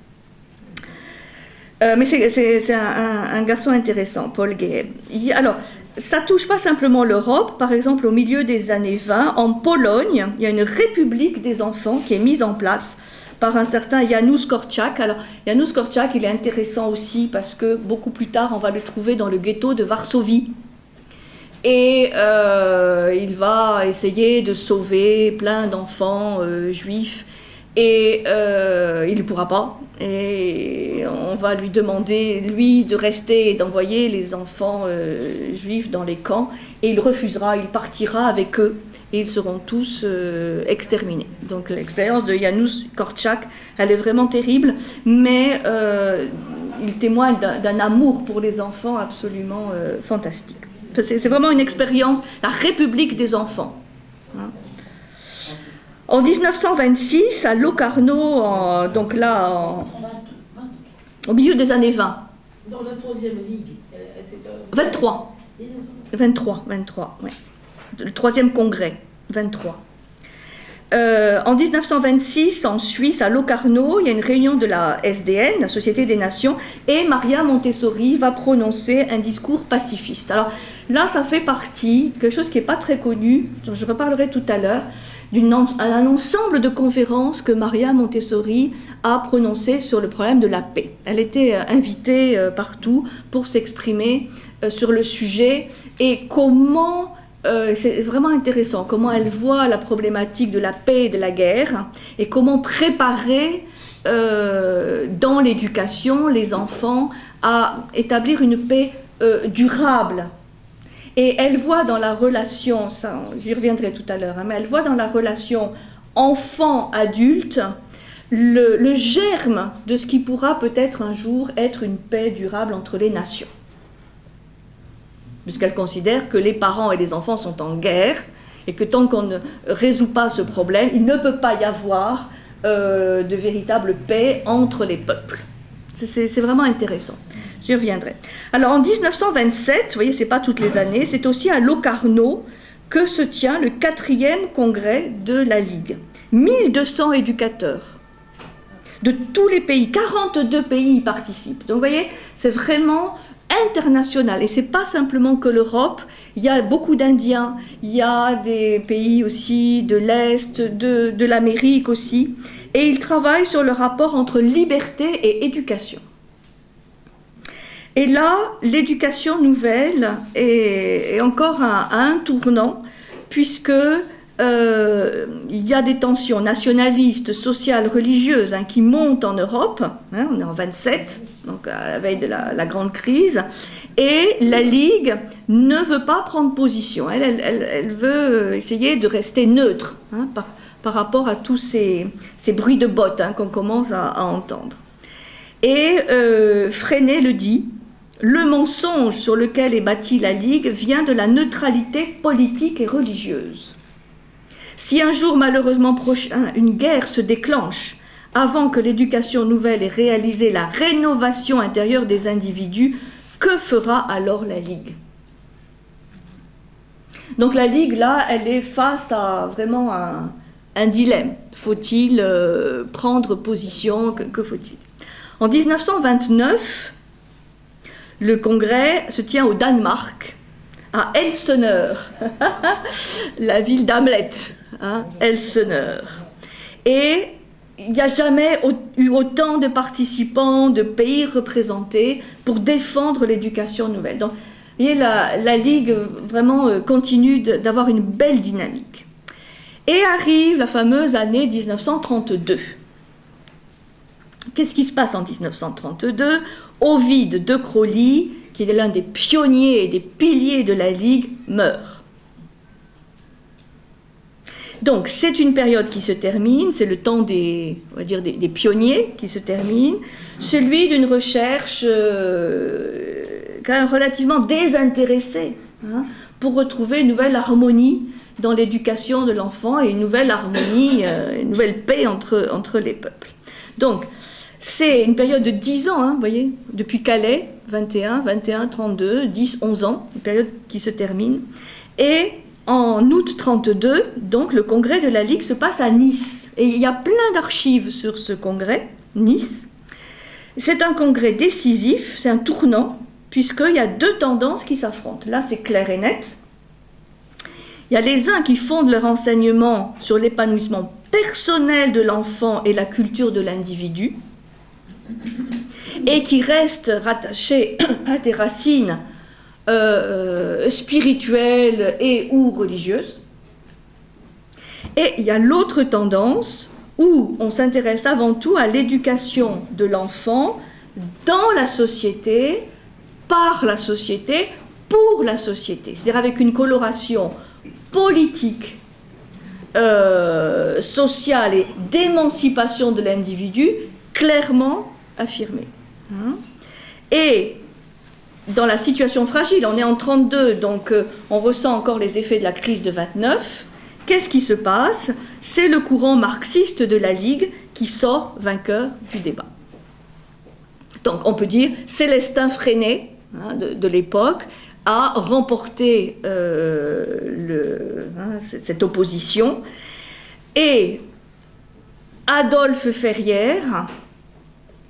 Mais c'est un garçon intéressant, Paul Geheb. Alors, ça ne touche pas simplement l'Europe. Par exemple, au milieu des années 20, en Pologne, il y a une république des enfants qui est mise en place par un certain Janusz Korczak. Alors, Janusz Korczak, il est intéressant aussi parce que beaucoup plus tard, on va le trouver dans le ghetto de Varsovie. Et il va essayer de sauver plein d'enfants juifs. Et il ne pourra pas. Et on va lui demander, lui, de rester et d'envoyer les enfants juifs dans les camps. Et il refusera, il partira avec eux. Et ils seront tous exterminés. Donc l'expérience de Janusz Korczak, elle est vraiment terrible. Mais il témoigne d'un amour pour les enfants absolument fantastique. Enfin, c'est vraiment une expérience, la République des enfants. En 1926, à Locarno, donc là, au milieu des années 20. Dans la troisième ligue. 23, oui. Le troisième congrès, 23. En 1926, en Suisse, à Locarno, il y a une réunion de la SDN, la Société des Nations, et Maria Montessori va prononcer un discours pacifiste. Alors là, ça fait partie de quelque chose qui n'est pas très connu, dont je reparlerai tout à l'heure, un ensemble de conférences que Maria Montessori a prononcées sur le problème de la paix. Elle était invitée partout pour s'exprimer sur le sujet et comment, c'est vraiment intéressant, comment elle voit la problématique de la paix et de la guerre et comment préparer dans l'éducation les enfants à établir une paix durable. Et elle voit dans la relation, ça, j'y reviendrai tout à l'heure, mais elle voit dans la relation enfant-adulte le germe de ce qui pourra peut-être un jour être une paix durable entre les nations. Puisqu'elle considère que les parents et les enfants sont en guerre et que tant qu'on ne résout pas ce problème, il ne peut pas y avoir de véritable paix entre les peuples. C'est vraiment intéressant. J'y reviendrai. Alors en 1927, vous voyez, ce n'est pas toutes les années, c'est aussi à Locarno que se tient le 4e congrès de la Ligue. 1200 éducateurs de tous les pays, 42 pays y participent. Donc vous voyez, c'est vraiment international. Et ce n'est pas simplement que l'Europe, il y a beaucoup d'Indiens, il y a des pays aussi de l'Est, de l'Amérique aussi. Et ils travaillent sur le rapport entre liberté et éducation. Et là, l'éducation nouvelle est encore à un tournant, puisque il y a des tensions nationalistes, sociales, religieuses qui montent en Europe. On est en 27, donc à la veille de la grande crise. Et la Ligue ne veut pas prendre position. Elle veut essayer de rester neutre par rapport à tous ces bruits de bottes qu'on commence à entendre. Et Freinet le dit. Le mensonge sur lequel est bâtie la Ligue vient de la neutralité politique et religieuse. Si un jour, malheureusement prochain, une guerre se déclenche, avant que l'éducation nouvelle ait réalisé la rénovation intérieure des individus, que fera alors la Ligue ? Donc la Ligue, là, elle est face à vraiment un dilemme. Faut-il prendre position ? Que faut-il ? En 1929, le congrès se tient au Danemark, à Elseneur, la ville d'Hamlet, hein, Elseneur. Et il n'y a jamais eu autant de participants, de pays représentés pour défendre l'éducation nouvelle. Donc, vous voyez, la Ligue vraiment continue d'avoir une belle dynamique. Et arrive la fameuse année 1932. Qu'est-ce qui se passe en 1932 ? Ovide de Crowley, qui est l'un des pionniers et des piliers de la Ligue, meurt. Donc c'est une période qui se termine, c'est le temps des pionniers qui se termine, celui d'une recherche quand même relativement désintéressée, hein, pour retrouver une nouvelle harmonie dans l'éducation de l'enfant et une nouvelle harmonie, une nouvelle paix entre les peuples. Donc c'est une période de 10 ans, hein, vous voyez, depuis Calais, 21, 32, 10, 11 ans, une période qui se termine. Et en août 32, donc, le congrès de la Ligue se passe à Nice. Et il y a plein d'archives sur ce congrès, Nice. C'est un congrès décisif, c'est un tournant, puisqu'il y a deux tendances qui s'affrontent. Là, c'est clair et net. Il y a les uns qui fondent leur enseignement sur l'épanouissement personnel de l'enfant et la culture de l'individu, et qui restent rattachés à des racines spirituelles et ou religieuses. Et il y a l'autre tendance où on s'intéresse avant tout à l'éducation de l'enfant dans la société, par la société, pour la société. C'est-à-dire avec une coloration politique, sociale et d'émancipation de l'individu clairement affirmée. Et dans la situation fragile, on est en 32, donc on ressent encore les effets de la crise de 29. Qu'est-ce qui se passe ? C'est le courant marxiste de la Ligue qui sort vainqueur du débat. Donc on peut dire Célestin Freinet, hein, de l'époque, a remporté cette opposition, et Adolphe Ferrière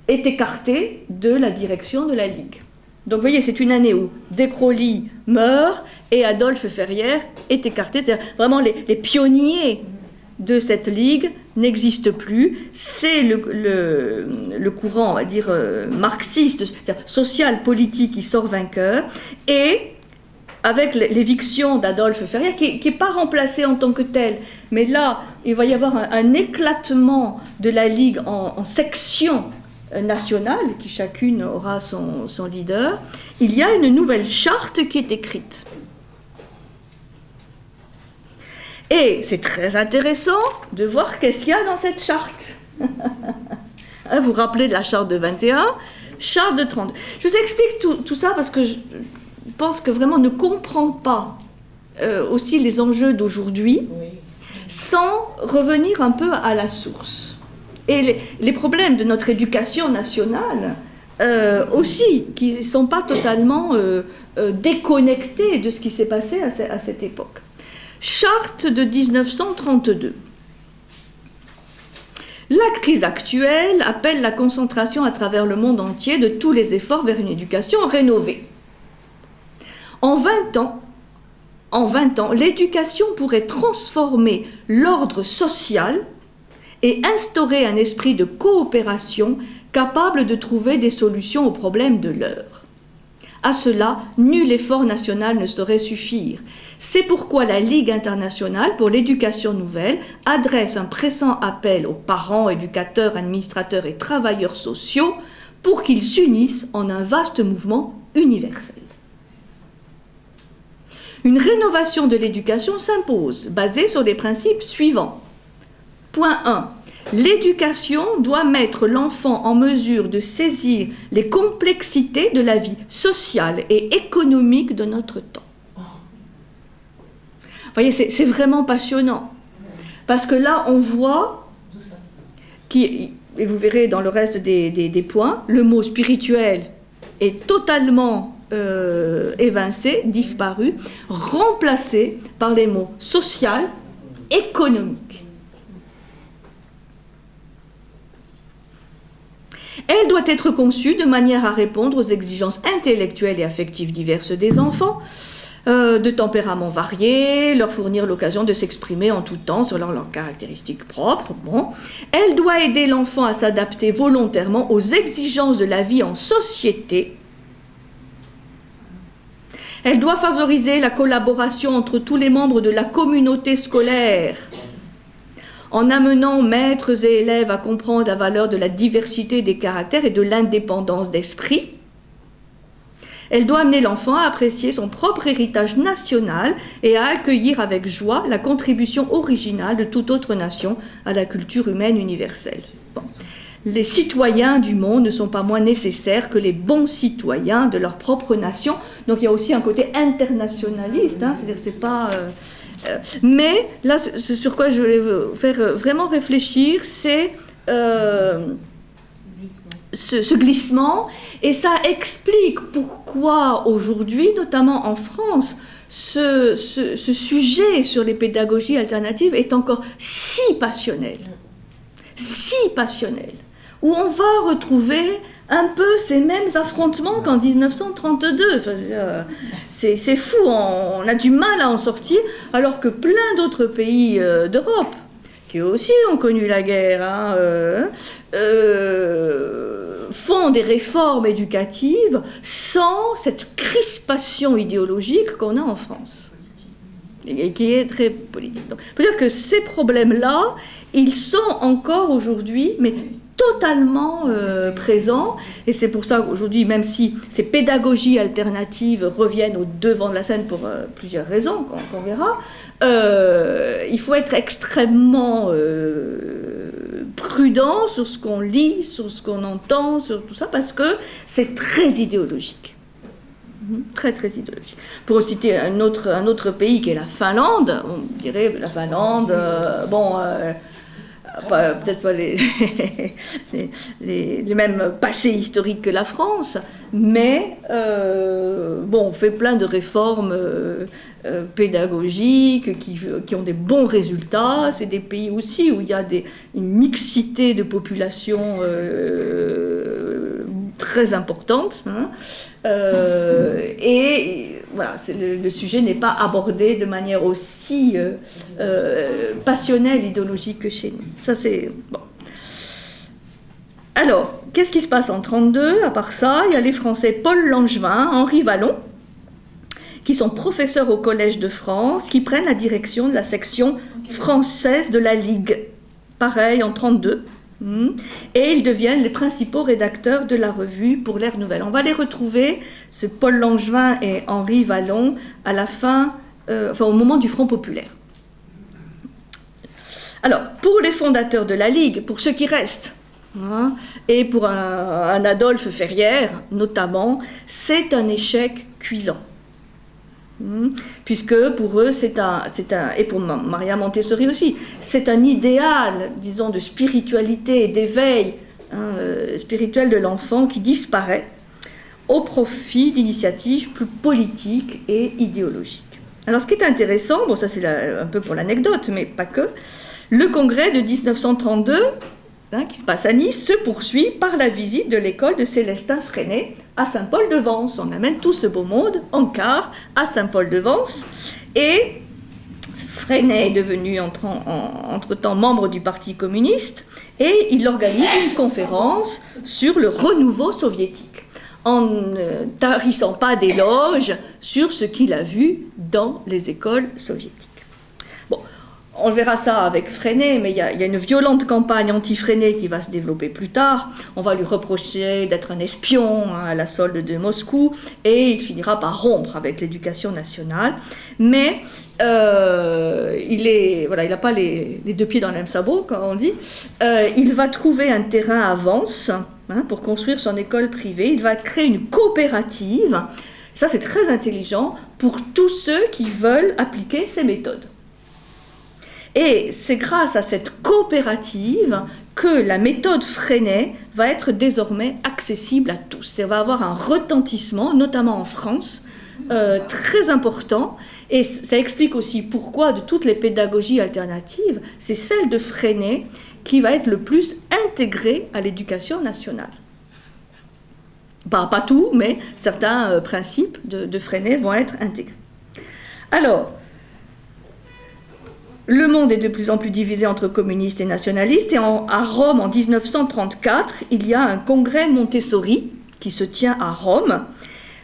est écarté de la direction de la Ligue. Donc vous voyez, c'est une année où de Crowley meurt et Adolphe Ferrière est écarté. C'est-à-dire, vraiment, les pionniers de cette Ligue n'existent plus. C'est le courant, on va dire, marxiste, c'est-à-dire social, politique, qui sort vainqueur. Et avec l'éviction d'Adolphe Ferrière, qui n'est pas remplacé en tant que tel, mais là, il va y avoir un éclatement de la Ligue en sections nationales, qui chacune aura son leader. Il y a une nouvelle charte qui est écrite. Et c'est très intéressant de voir qu'est-ce qu'il y a dans cette charte. Vous vous rappelez de la charte de 21, charte de 30. Je vous explique tout ça parce que je pense que vraiment on ne comprend pas aussi les enjeux d'aujourd'hui sans revenir un peu à la source. Et les problèmes de notre éducation nationale aussi, qui ne sont pas totalement déconnectés de ce qui s'est passé à cette époque. Charte de 1932. La crise actuelle appelle la concentration à travers le monde entier de tous les efforts vers une éducation rénovée. En 20 ans, l'éducation pourrait transformer l'ordre social et instaurer un esprit de coopération capable de trouver des solutions aux problèmes de l'heure. À cela, nul effort national ne saurait suffire. C'est pourquoi la Ligue internationale pour l'éducation nouvelle adresse un pressant appel aux parents, éducateurs, administrateurs et travailleurs sociaux pour qu'ils s'unissent en un vaste mouvement universel. Une rénovation de l'éducation s'impose, basée sur les principes suivants. Point 1. L'éducation doit mettre l'enfant en mesure de saisir les complexités de la vie sociale et économique de notre temps. Vous voyez, c'est vraiment passionnant. Parce que là, on voit, et vous verrez dans le reste des points, le mot spirituel est totalement évincé, disparu, remplacé par les mots social, économique. Elle doit être conçue de manière à répondre aux exigences intellectuelles et affectives diverses des enfants, de tempéraments variés, leur fournir l'occasion de s'exprimer en tout temps sur leurs caractéristiques propres. Bon. Elle doit aider l'enfant à s'adapter volontairement aux exigences de la vie en société. Elle doit favoriser la collaboration entre tous les membres de la communauté scolaire, en amenant maîtres et élèves à comprendre la valeur de la diversité des caractères et de l'indépendance d'esprit. Elle doit amener l'enfant à apprécier son propre héritage national et à accueillir avec joie la contribution originale de toute autre nation à la culture humaine universelle. Bon. Les citoyens du monde ne sont pas moins nécessaires que les bons citoyens de leur propre nation. Donc il y a aussi un côté internationaliste, hein, c'est-à-dire que c'est pas... mais là, ce sur quoi je voulais vous faire vraiment réfléchir, c'est ce glissement, et ça explique pourquoi aujourd'hui, notamment en France, ce sujet sur les pédagogies alternatives est encore si passionnel, où on va retrouver un peu ces mêmes affrontements qu'en 1932. Enfin, c'est fou, on a du mal à en sortir, alors que plein d'autres pays d'Europe, qui aussi ont connu la guerre, hein, font des réformes éducatives sans cette crispation idéologique qu'on a en France, et qui est très politique. Donc, on peut dire que ces problèmes-là, ils sont encore aujourd'hui, mais totalement présents, et c'est pour ça qu'aujourd'hui, même si ces pédagogies alternatives reviennent au devant de la scène pour plusieurs raisons, qu'on verra, il faut être extrêmement prudent sur ce qu'on lit, sur ce qu'on entend, sur tout ça, parce que c'est très idéologique. Très, très idéologique. Pour citer un autre pays qui est la Finlande, on dirait la Finlande, peut-être pas les mêmes passés historiques que la France, mais on fait plein de réformes pédagogiques qui ont des bons résultats. C'est des pays aussi où il y a une mixité de population très importante, hein. Et voilà, le sujet n'est pas abordé de manière aussi passionnelle, idéologique que chez nous. Ça, c'est bon. Alors, qu'est-ce qui se passe en 1932? À part ça, il y a les Français Paul Langevin, Henri Vallon, qui sont professeurs au Collège de France, qui prennent la direction de la section française de la Ligue. Pareil, en 1932. Et ils deviennent les principaux rédacteurs de la revue pour l'ère nouvelle. On va les retrouver, ce Paul Langevin et Henri Vallon, à la fin, au moment du Front populaire. Alors, pour les fondateurs de la Ligue, pour ceux qui restent, hein, et pour un Adolphe Ferrière, notamment, c'est un échec cuisant. Puisque pour eux, et pour Maria Montessori aussi, c'est un idéal, disons, de spiritualité et d'éveil spirituel de l'enfant qui disparaît au profit d'initiatives plus politiques et idéologiques. Alors, ce qui est intéressant, bon, ça c'est un peu pour l'anecdote, mais pas que, le congrès de 1932, qui se passe à Nice, se poursuit par la visite de l'école de Célestin Freinet à Saint-Paul-de-Vence. On amène tout ce beau monde en car à Saint-Paul-de-Vence. Et Freinet est devenu entre-temps membre du Parti communiste et il organise une conférence sur le renouveau soviétique, en ne tarissant pas d'éloges sur ce qu'il a vu dans les écoles soviétiques. On verra ça avec Freinet, mais il y a une violente campagne anti-Freinet qui va se développer plus tard. On va lui reprocher d'être un espion à la solde de Moscou, et il finira par rompre avec l'éducation nationale. Mais il n'a pas les deux pieds dans le même sabot, comme on dit. Il va trouver un terrain à Vence pour construire son école privée. Il va créer une coopérative. Ça, c'est très intelligent pour tous ceux qui veulent appliquer ces méthodes. Et c'est grâce à cette coopérative que la méthode Freinet va être désormais accessible à tous. Elle va avoir un retentissement, notamment en France, très important. Et ça explique aussi pourquoi, de toutes les pédagogies alternatives, c'est celle de Freinet qui va être le plus intégrée à l'éducation nationale. Pas tout, mais certains principes de Freinet vont être intégrés. Alors, le monde est de plus en plus divisé entre communistes et nationalistes, et à Rome, en 1934, il y a un congrès Montessori qui se tient à Rome,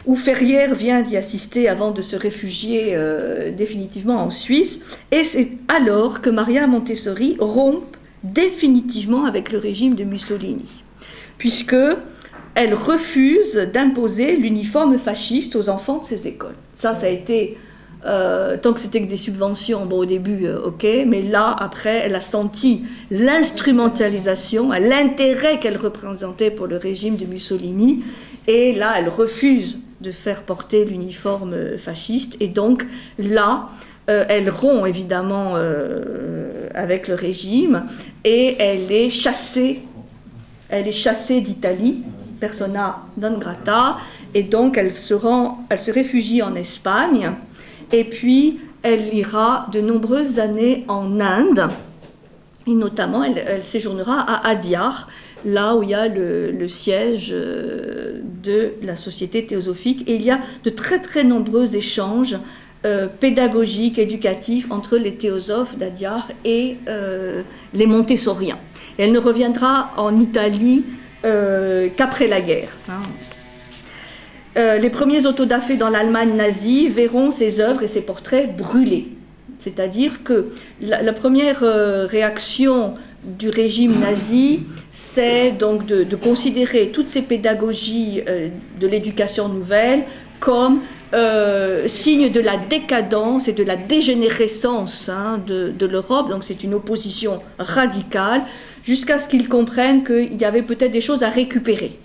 où Ferrière vient d'y assister avant de se réfugier définitivement en Suisse, et c'est alors que Maria Montessori rompt définitivement avec le régime de Mussolini, puisque elle refuse d'imposer l'uniforme fasciste aux enfants de ses écoles. Ça a été, tant que c'était que des subventions, bon au début, ok, mais là, après, elle a senti l'instrumentalisation, l'intérêt qu'elle représentait pour le régime de Mussolini, et là, elle refuse de faire porter l'uniforme fasciste, et donc là, elle rompt évidemment avec le régime, et elle est chassée d'Italie, persona non grata, et donc elle se réfugie en Espagne, et puis elle ira de nombreuses années en Inde, et notamment elle séjournera à Adyar, là où il y a le siège de la Société théosophique, et il y a de très très nombreux échanges pédagogiques, éducatifs entre les théosophes d'Adyar et les montessoriens. Et elle ne reviendra en Italie qu'après la guerre. Les premiers autodafés dans l'Allemagne nazie verront ses œuvres et ses portraits brûlés. C'est-à-dire que la première réaction du régime nazi, c'est donc de considérer toutes ces pédagogies de l'éducation nouvelle comme signe de la décadence et de la dégénérescence de l'Europe. Donc c'est une opposition radicale, jusqu'à ce qu'ils comprennent qu'il y avait peut-être des choses à récupérer.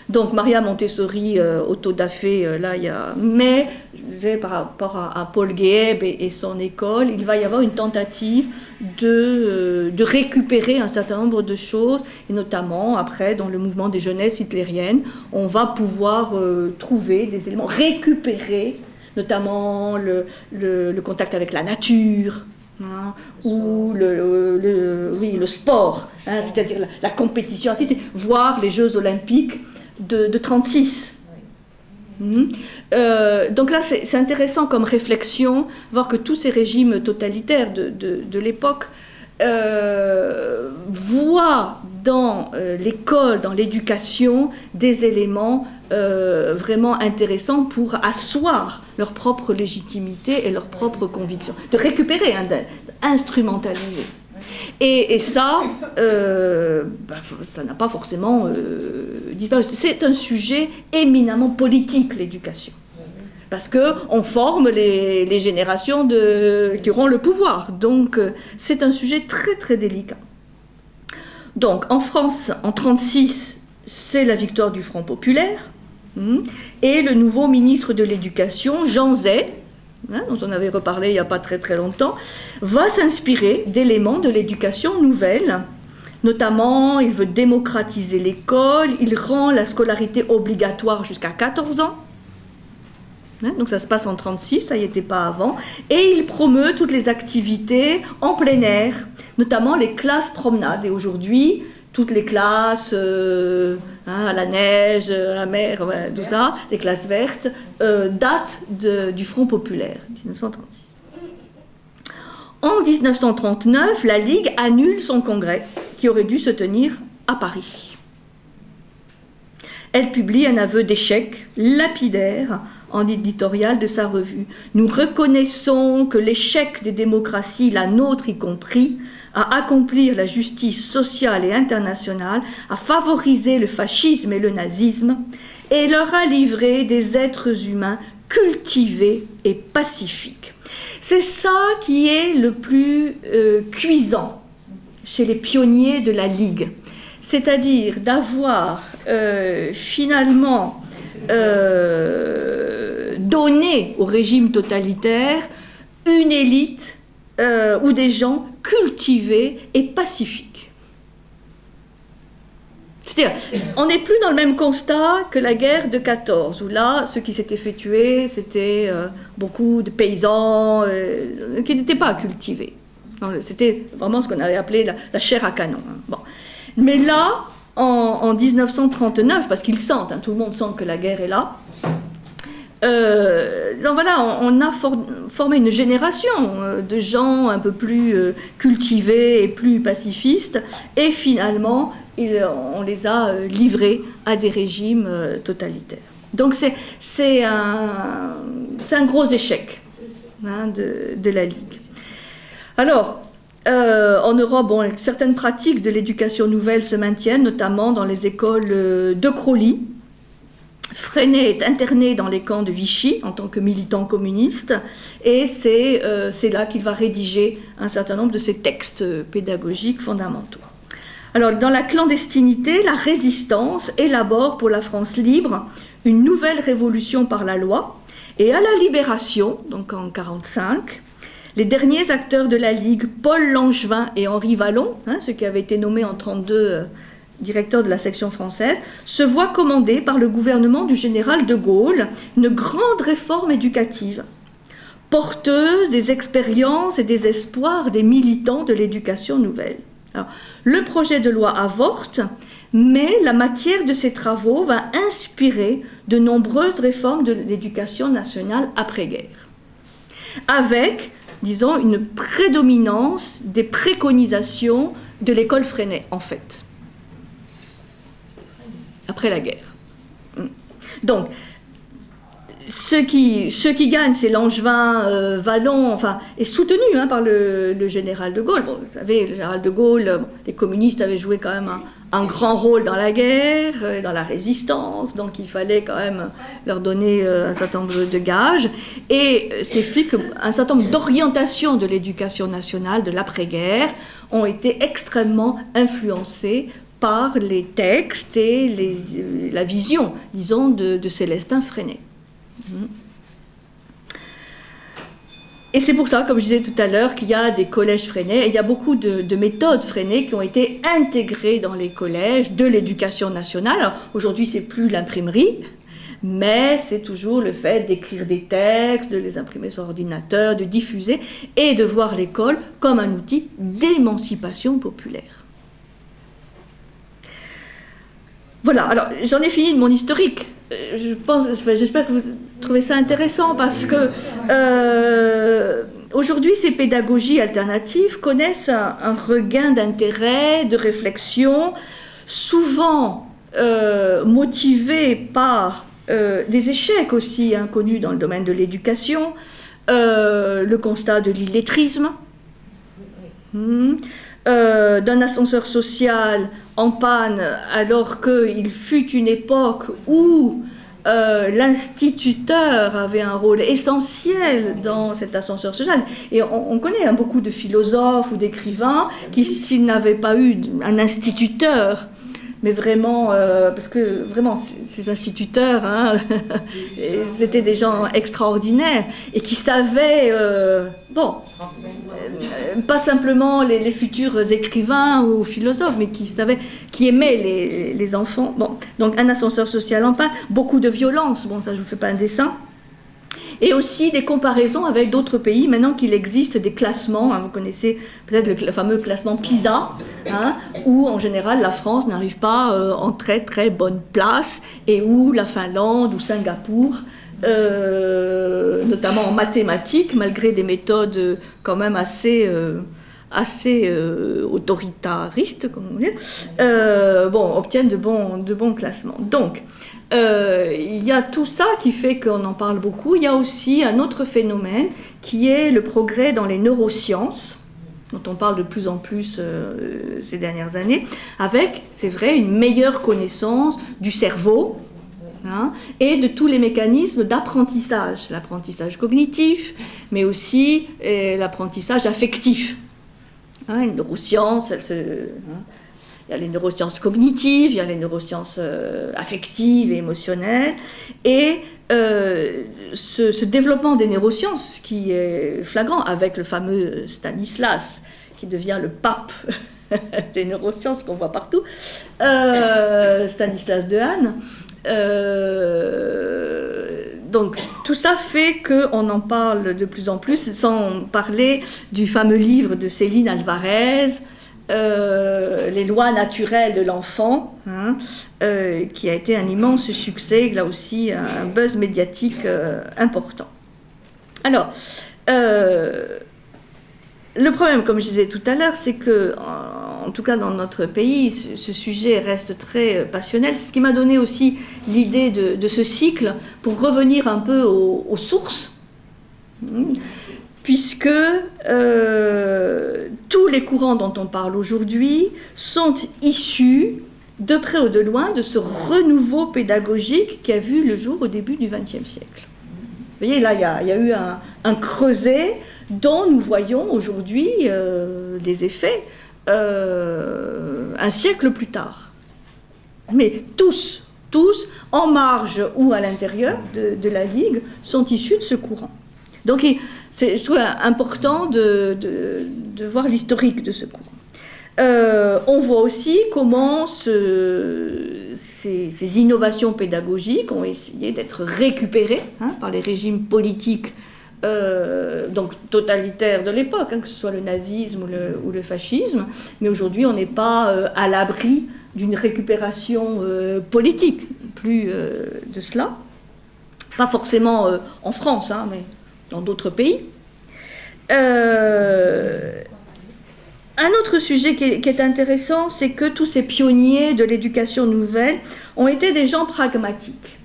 Donc Maria Montessori, autodafé, là il y a... Mais, je disais, par rapport à Paul Geeb et son école, il va y avoir une tentative de récupérer un certain nombre de choses, et notamment après, dans le mouvement des jeunesses hitlériennes, on va pouvoir trouver des éléments, récupérer, notamment le contact avec la nature, ou le sport, c'est-à-dire la compétition artistique, voire les Jeux olympiques de 1936. Donc là, c'est intéressant comme réflexion, voir que tous ces régimes totalitaires de l'époque voient dans l'école, dans l'éducation, des éléments vraiment intéressants pour asseoir leur propre légitimité et leur propre conviction, de récupérer, d'instrumentaliser. Et ça, ça n'a pas forcément disparu. C'est un sujet éminemment politique, l'éducation. Parce qu'on forme les générations qui auront le pouvoir. Donc, c'est un sujet très, très délicat. Donc, en France, en 1936, c'est la victoire du Front populaire. Et le nouveau ministre de l'Éducation, Jean Zay, dont on avait reparlé il n'y a pas très très longtemps, va s'inspirer d'éléments de l'éducation nouvelle. Notamment, il veut démocratiser l'école, il rend la scolarité obligatoire jusqu'à 14 ans. Donc ça se passe en 1936, ça n'y était pas avant. Et il promeut toutes les activités en plein air, notamment les classes promenades. Et aujourd'hui, toutes les classes à la neige, à la mer, tout ça, les classes vertes, datent du Front populaire, 1936. En 1939, la Ligue annule son congrès, qui aurait dû se tenir à Paris. Elle publie un aveu d'échec lapidaire en éditorial de sa revue. Nous reconnaissons que l'échec des démocraties, la nôtre y compris, à accomplir la justice sociale et internationale, à favoriser le fascisme et le nazisme, et leur a livré des êtres humains cultivés et pacifiques. C'est ça qui est le plus cuisant chez les pionniers de la Ligue, c'est-à-dire d'avoir finalement donné au régime totalitaire une élite ou des gens cultivés et pacifiques. C'est-à-dire, on n'est plus dans le même constat que la guerre de 14, où là, ceux qui s'étaient fait tuer, c'était beaucoup de paysans qui n'étaient pas cultivés. C'était vraiment ce qu'on avait appelé la chair à canon. Bon. Mais là, en 1939, parce qu'ils sentent, tout le monde sent que la guerre est là. Donc voilà, on a formé une génération de gens un peu plus cultivés et plus pacifistes, et finalement, on les a livrés à des régimes totalitaires. Donc c'est un gros échec de la Ligue. Alors, en Europe, certaines pratiques de l'éducation nouvelle se maintiennent, notamment dans les écoles de Crolly. Freinet est interné dans les camps de Vichy en tant que militant communiste, et c'est là qu'il va rédiger un certain nombre de ses textes pédagogiques fondamentaux. Alors, dans la clandestinité, la résistance élabore pour la France libre une nouvelle révolution par la loi, et à la Libération, donc en 1945, les derniers acteurs de la Ligue, Paul Langevin et Henri Vallon, ceux qui avaient été nommés en 1932 directeur de la section française, se voit commander par le gouvernement du général de Gaulle une grande réforme éducative, porteuse des expériences et des espoirs des militants de l'éducation nouvelle. Alors, le projet de loi avorte, mais la matière de ces travaux va inspirer de nombreuses réformes de l'éducation nationale après-guerre, avec, disons, une prédominance des préconisations de l'école Freinet, en fait. Après la guerre. Donc, ceux qui gagnent, c'est Langevin, Vallon, est soutenu par le général de Gaulle. Bon, vous savez, le général de Gaulle, les communistes avaient joué quand même un grand rôle dans la guerre, dans la résistance, donc il fallait quand même leur donner un certain nombre de gages. Et ce qui explique qu'un certain nombre d'orientations de l'éducation nationale de l'après-guerre ont été extrêmement influencées par les textes et la vision, disons, de Célestin Freinet. Et c'est pour ça, comme je disais tout à l'heure, qu'il y a des collèges Freinet, et il y a beaucoup de méthodes Freinet qui ont été intégrées dans les collèges de l'éducation nationale. Alors, aujourd'hui, c'est plus l'imprimerie, mais c'est toujours le fait d'écrire des textes, de les imprimer sur ordinateur, de diffuser, et de voir l'école comme un outil d'émancipation populaire. Voilà, alors j'en ai fini de mon historique. J'espère que vous trouvez ça intéressant parce que aujourd'hui, ces pédagogies alternatives connaissent un regain d'intérêt, de réflexion, souvent motivés par des échecs aussi connus dans le domaine de l'éducation, le constat de l'illettrisme, d'un ascenseur social en panne, alors qu'il fut une époque où l'instituteur avait un rôle essentiel dans cet ascenseur social. Et on connaît beaucoup de philosophes ou d'écrivains qui, s'ils n'avaient pas eu un instituteur, mais vraiment, parce que vraiment, ces instituteurs, c'était des gens extraordinaires et qui savaient, pas simplement les futurs écrivains ou philosophes, mais qui aimaient les enfants. Bon, donc un ascenseur social en panne, beaucoup de violence, bon ça je vous fais pas un dessin. Et aussi des comparaisons avec d'autres pays, maintenant qu'il existe des classements, vous connaissez peut-être le fameux classement PISA, où en général la France n'arrive pas en très très bonne place, et où la Finlande ou Singapour, notamment en mathématiques, malgré des méthodes quand même assez autoritaristes, comme on dit, obtiennent de bons classements. Donc, il y a tout ça qui fait qu'on en parle beaucoup. Il y a aussi un autre phénomène qui est le progrès dans les neurosciences, dont on parle de plus en plus ces dernières années, avec, c'est vrai, une meilleure connaissance du cerveau et de tous les mécanismes d'apprentissage, l'apprentissage cognitif, mais aussi l'apprentissage affectif. Une neuroscience, il y a les neurosciences cognitives, il y a les neurosciences affectives et émotionnelles. Et ce développement des neurosciences, qui est flagrant avec le fameux Stanislas, qui devient le pape des neurosciences qu'on voit partout, Stanislas Dehaene. Donc tout ça fait qu'on en parle de plus en plus, sans parler du fameux livre de Céline Alvarez, les lois naturelles de l'enfant, hein, qui a été un immense succès, là aussi un buzz médiatique important. Alors, le problème, comme je disais tout à l'heure, c'est que, en tout cas dans notre pays, ce sujet reste très passionnel. C'est ce qui m'a donné aussi l'idée de ce cycle, pour revenir un peu aux sources, puisque tous les courants dont on parle aujourd'hui sont issus, de près ou de loin, de ce renouveau pédagogique qui a vu le jour au début du XXe siècle. Vous voyez, là, il y a eu un creuset dont nous voyons aujourd'hui les effets un siècle plus tard. Mais tous, en marge ou à l'intérieur de la Ligue, sont issus de ce courant. Donc, je trouve important de voir l'historique de ce courant. On voit aussi comment ces innovations pédagogiques ont essayé d'être récupérées par les régimes politiques donc totalitaires de l'époque, que ce soit le nazisme ou le fascisme, mais aujourd'hui on n'est pas à l'abri d'une récupération politique, plus de cela. Pas forcément en France, mais dans d'autres pays. Un autre sujet qui est intéressant, c'est que tous ces pionniers de l'éducation nouvelle ont été des gens pragmatiques.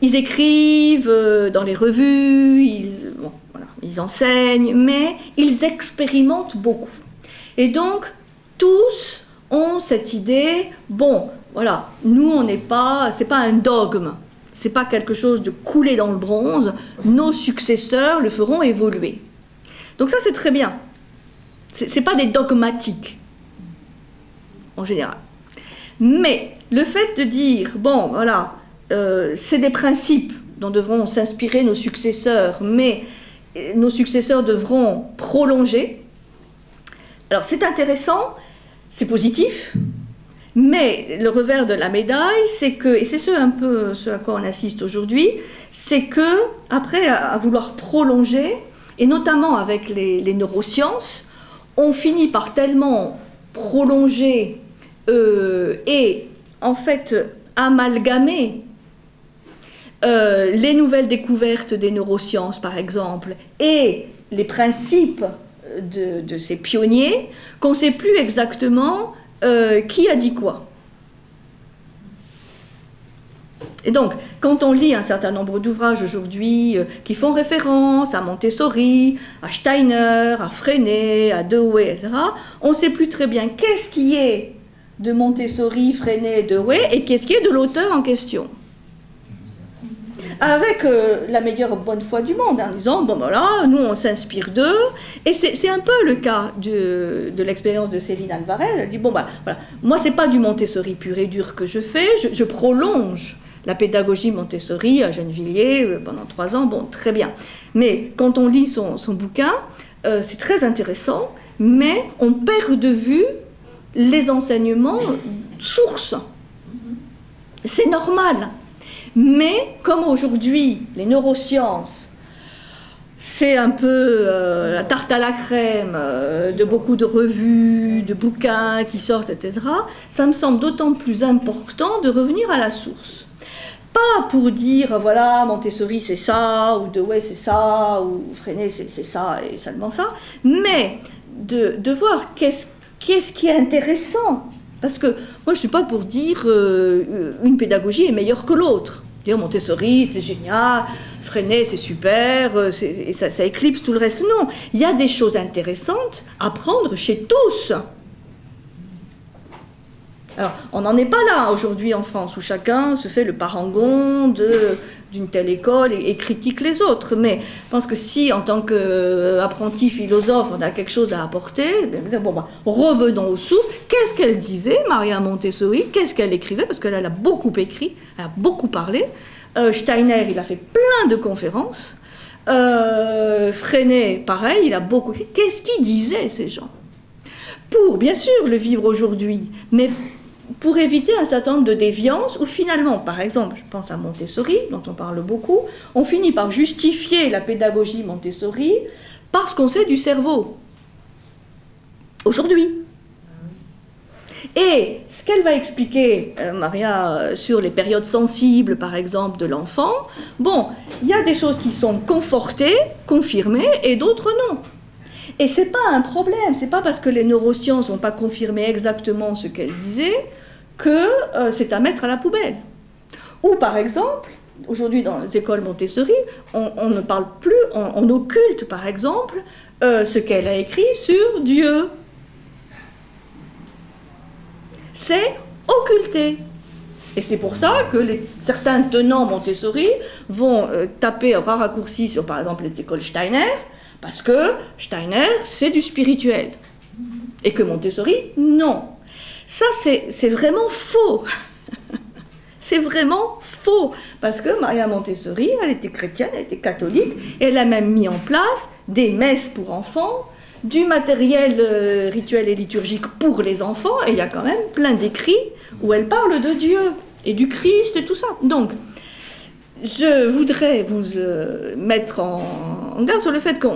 Ils écrivent dans les revues, ils enseignent, mais ils expérimentent beaucoup. Et donc, tous ont cette idée, bon, voilà, nous, on n'est pas, c'est pas un dogme, c'est pas quelque chose de coulé dans le bronze, nos successeurs le feront évoluer. Donc ça, c'est très bien. C'est pas des dogmatiques, en général. Mais le fait de dire, bon, voilà, c'est des principes dont devront s'inspirer nos successeurs, mais nos successeurs devront prolonger. Alors, c'est intéressant, c'est positif, mais le revers de la médaille, c'est que, et c'est un peu ce à quoi on assiste aujourd'hui, c'est que, après, à vouloir prolonger, et notamment avec les neurosciences, on finit par tellement prolonger et en fait amalgamer les nouvelles découvertes des neurosciences, par exemple, et les principes de ces pionniers, qu'on ne sait plus exactement qui a dit quoi. Et donc, quand on lit un certain nombre d'ouvrages aujourd'hui qui font référence à Montessori, à Steiner, à Freinet, à Dewey, etc., on ne sait plus très bien qu'est-ce qui est de Montessori, Freinet, Dewey, et qu'est-ce qui est de l'auteur en question. Avec la meilleure bonne foi du monde, en disant, bon voilà, nous on s'inspire d'eux, et c'est un peu le cas de l'expérience de Céline Alvarez. Elle dit, bon bah voilà, moi c'est pas du Montessori pur et dur que je fais, je prolonge la pédagogie Montessori à Gennevilliers pendant 3 ans, bon, très bien. Mais quand on lit son bouquin, c'est très intéressant, mais on perd de vue les enseignements sources. C'est normal. Mais comme aujourd'hui, les neurosciences, c'est un peu la tarte à la crème de beaucoup de revues, de bouquins qui sortent, etc., ça me semble d'autant plus important de revenir à la source. Pas pour dire, voilà, Montessori c'est ça, ou Dewey c'est ça, ou Freinet c'est ça et seulement ça, mais de voir qu'est-ce qui est intéressant. Parce que moi je ne suis pas pour dire une pédagogie est meilleure que l'autre. Dire Montessori c'est génial, Freinet c'est super, ça éclipse tout le reste. Non, il y a des choses intéressantes à prendre chez tous. Alors, on n'en est pas là aujourd'hui en France, où chacun se fait le parangon d'une telle école et critique les autres. Mais je pense que si, en tant qu'apprenti philosophe, on a quelque chose à apporter, revenons aux sources. Qu'est-ce qu'elle disait, Maria Montessori? Qu'est-ce qu'elle écrivait? Parce qu'elle a beaucoup écrit, elle a beaucoup parlé. Steiner, il a fait plein de conférences. Freinet, pareil, il a beaucoup écrit. Qu'est-ce qu'ils disaient, ces gens? Pour, bien sûr, le vivre aujourd'hui, mais pour éviter un certain nombre de déviances où finalement, par exemple, je pense à Montessori, dont on parle beaucoup, on finit par justifier la pédagogie Montessori parce qu'on sait du cerveau. aujourd'hui. Et ce qu'elle va expliquer, Maria, sur les périodes sensibles, par exemple, de l'enfant, bon, il y a des choses qui sont confortées, confirmées, et d'autres non. Et c'est pas un problème, c'est pas parce que les neurosciences vont pas confirmer exactement ce qu'elle disait que c'est à mettre à la poubelle. Ou par exemple, aujourd'hui dans les écoles Montessori, on ne parle plus, on occulte par exemple ce qu'elle a écrit sur Dieu. C'est occulté. Et c'est pour ça que certains tenants Montessori vont taper un bras raccourci sur, par exemple, les écoles Steiner, parce que Steiner, c'est du spirituel. Et que Montessori, non. Ça, c'est vraiment faux. C'est vraiment faux. Parce que Maria Montessori, elle était chrétienne, elle était catholique, et elle a même mis en place des messes pour enfants, du matériel rituel et liturgique pour les enfants, et il y a quand même plein d'écrits où elle parle de Dieu et du Christ et tout ça. Donc, je voudrais vous mettre en garde sur le fait qu'on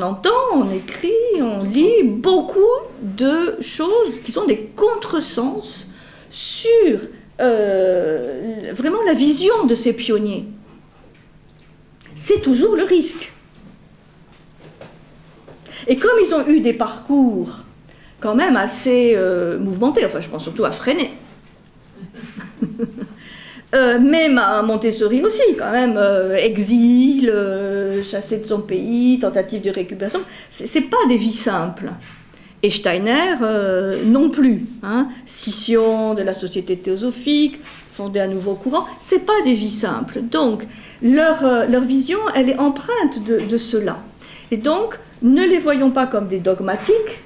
entend, on écrit, on lit beaucoup de choses qui sont des contresens sur vraiment la vision de ces pionniers. C'est toujours le risque. Et comme ils ont eu des parcours quand même assez mouvementés, enfin je pense surtout à Freinet, même à Montessori aussi, quand même, exil, chassé de son pays, tentative de récupération, c'est pas des vies simples. Et Steiner non plus, hein, scission de la société théosophique, fonder un nouveau courant, c'est pas des vies simples. Donc leur vision, elle est empreinte de cela. Et donc, ne les voyons pas comme des dogmatiques,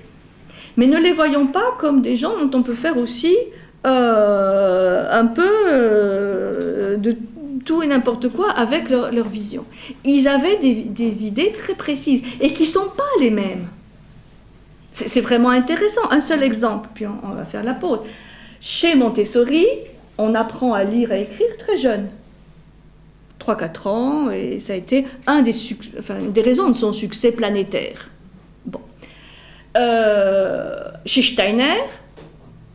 mais ne les voyons pas comme des gens dont on peut faire aussi un peu de tout et n'importe quoi avec leur vision. Ils avaient des idées très précises et qui ne sont pas les mêmes. C'est vraiment intéressant. Un seul exemple, puis on va faire la pause. Chez Montessori, on apprend à lire et à écrire très jeune. 3-4 ans, et ça a été une des raisons de son succès planétaire. Bon. Chez Steiner,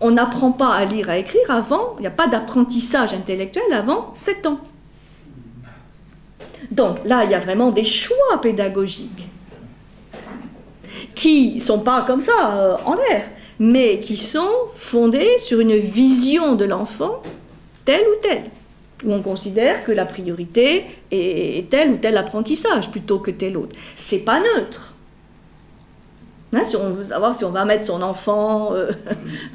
on n'apprend pas à lire, à écrire avant, il n'y a pas d'apprentissage intellectuel avant 7 ans. Donc là, il y a vraiment des choix pédagogiques qui ne sont pas comme ça, en l'air, mais qui sont fondés sur une vision de l'enfant telle ou telle, où on considère que la priorité est tel ou tel apprentissage plutôt que tel autre. C'est pas neutre. Hein, si on veut savoir si on va mettre son enfant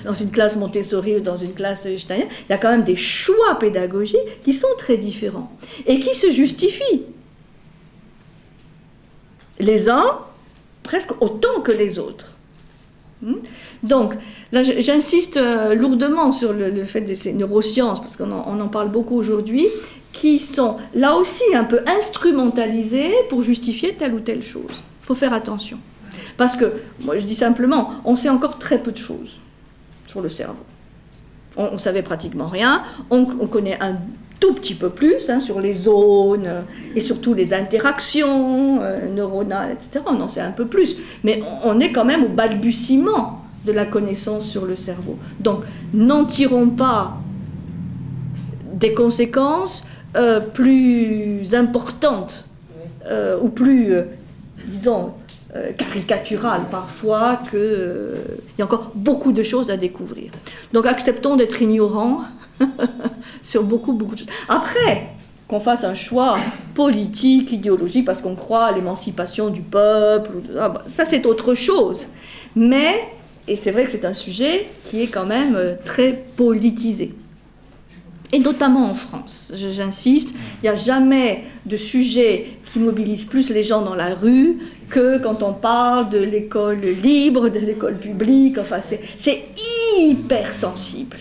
dans une classe Montessori ou dans une classe Steiner, il y a quand même des choix pédagogiques qui sont très différents et qui se justifient. Les uns presque autant que les autres. Donc, là, j'insiste lourdement sur le fait de ces neurosciences, parce qu'on en parle beaucoup aujourd'hui, qui sont là aussi un peu instrumentalisées pour justifier telle ou telle chose. Il faut faire attention. Parce que, moi je dis simplement, on sait encore très peu de choses sur le cerveau. On ne savait pratiquement rien, on connaît un tout petit peu plus sur les zones et surtout les interactions neuronales, etc. On en sait un peu plus, mais on est quand même au balbutiement de la connaissance sur le cerveau. Donc, n'en tirons pas des conséquences plus importantes ou plus, disons, caricaturales parfois, qu'il y a encore beaucoup de choses à découvrir. Donc, acceptons d'être ignorants sur beaucoup de choses. Après, qu'on fasse un choix politique, idéologique, parce qu'on croit à l'émancipation du peuple, ça c'est autre chose. Mais, et c'est vrai que c'est un sujet qui est quand même très politisé. Et notamment en France, j'insiste, il n'y a jamais de sujet qui mobilise plus les gens dans la rue que quand on parle de l'école libre, de l'école publique, enfin c'est hyper sensible.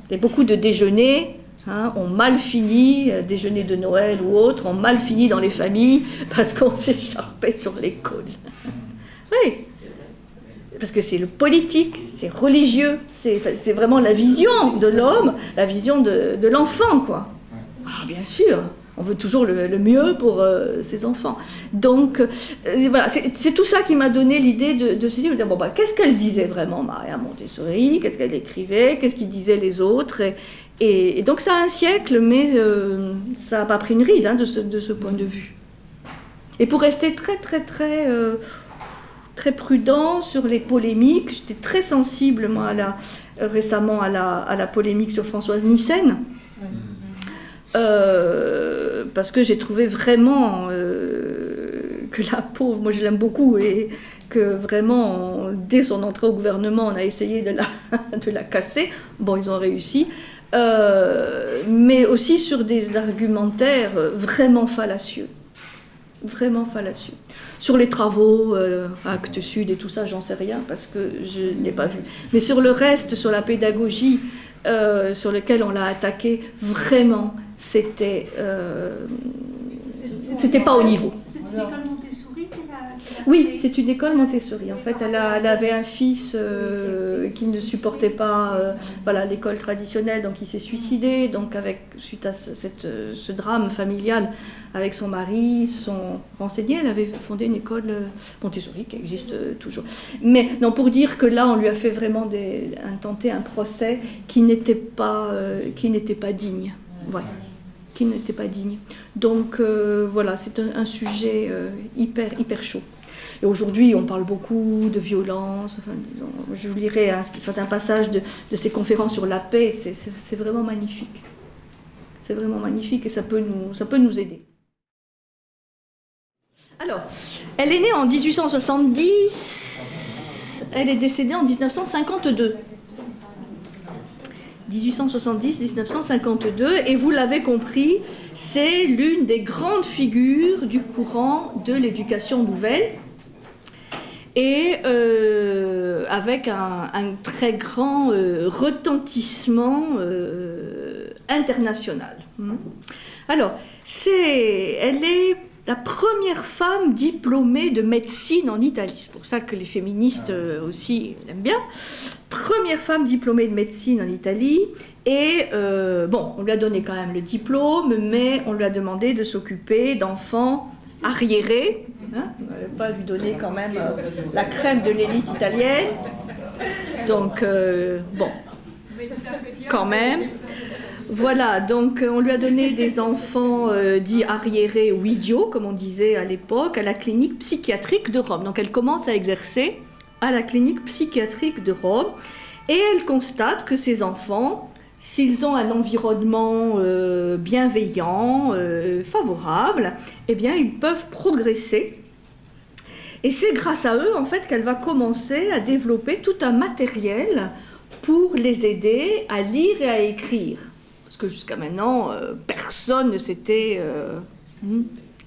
Et beaucoup de déjeuners ont mal fini, déjeuners de Noël ou autres, ont mal fini dans les familles parce qu'on s'écharpait sur l'école. Oui, parce que c'est le politique, c'est religieux, c'est vraiment la vision de l'homme, la vision de l'enfant, quoi. Ah, bien sûr, On veut toujours le mieux pour ses enfants. Donc, voilà, c'est tout ça qui m'a donné l'idée de se dire, bon, qu'est-ce qu'elle disait vraiment, Maria Montessori? Qu'est-ce qu'elle écrivait? Qu'est-ce qu'ils disaient les autres? Et donc, ça a un siècle, mais ça n'a pas pris une ride de ce point de vue. Et pour rester très prudent sur les polémiques, j'étais très sensible, moi, récemment à la polémique sur Françoise Nyssen. Parce que j'ai trouvé vraiment que la pauvre, moi je l'aime beaucoup, et que vraiment, dès son entrée au gouvernement, on a essayé de la casser. Bon, ils ont réussi. Mais aussi sur des argumentaires vraiment fallacieux. Vraiment fallacieux. Sur les travaux, Actes Sud et tout ça, j'en sais rien, parce que je n'ai pas vu. Mais sur le reste, sur la pédagogie, sur lequel on l'a attaqué, vraiment, c'était pas au niveau. C'est une école Montessori qu'elle a Oui, c'est une école Montessori. En fait, elle avait un fils qui ne supportait pas l'école traditionnelle, donc il s'est suicidé. Donc, suite à ce drame familial avec son mari, son renseigné, elle avait fondé une école Montessori qui existe toujours. Mais non, pour dire que là, on lui a fait vraiment tenté un procès qui n'était pas digne. Ouais. Qui n'était pas digne. Donc voilà, c'est un sujet hyper chaud. Et aujourd'hui, on parle beaucoup de violence. Enfin, disons, je vous lirai certains passages de ces conférences sur la paix. C'est vraiment magnifique. C'est vraiment magnifique et ça peut nous aider. Alors, elle est née en 1870. Elle est décédée en 1952. 1870-1952, et vous l'avez compris, c'est l'une des grandes figures du courant de l'éducation nouvelle, et avec un très grand retentissement international. Alors, elle est la première femme diplômée de médecine en Italie. C'est pour ça que les féministes aussi l'aiment bien. Première femme diplômée de médecine en Italie. Et on lui a donné quand même le diplôme, mais on lui a demandé de s'occuper d'enfants arriérés. On n'allait pas lui donner quand même la crème de l'élite italienne. Donc, quand même. Voilà, donc on lui a donné des enfants dits arriérés ou idiots, comme on disait à l'époque, à la clinique psychiatrique de Rome. Donc elle commence à exercer à la clinique psychiatrique de Rome et elle constate que ces enfants, s'ils ont un environnement bienveillant, favorable, eh bien ils peuvent progresser. Et c'est grâce à eux, en fait, qu'elle va commencer à développer tout un matériel pour les aider à lire et à écrire. Parce que jusqu'à maintenant, personne ne s'était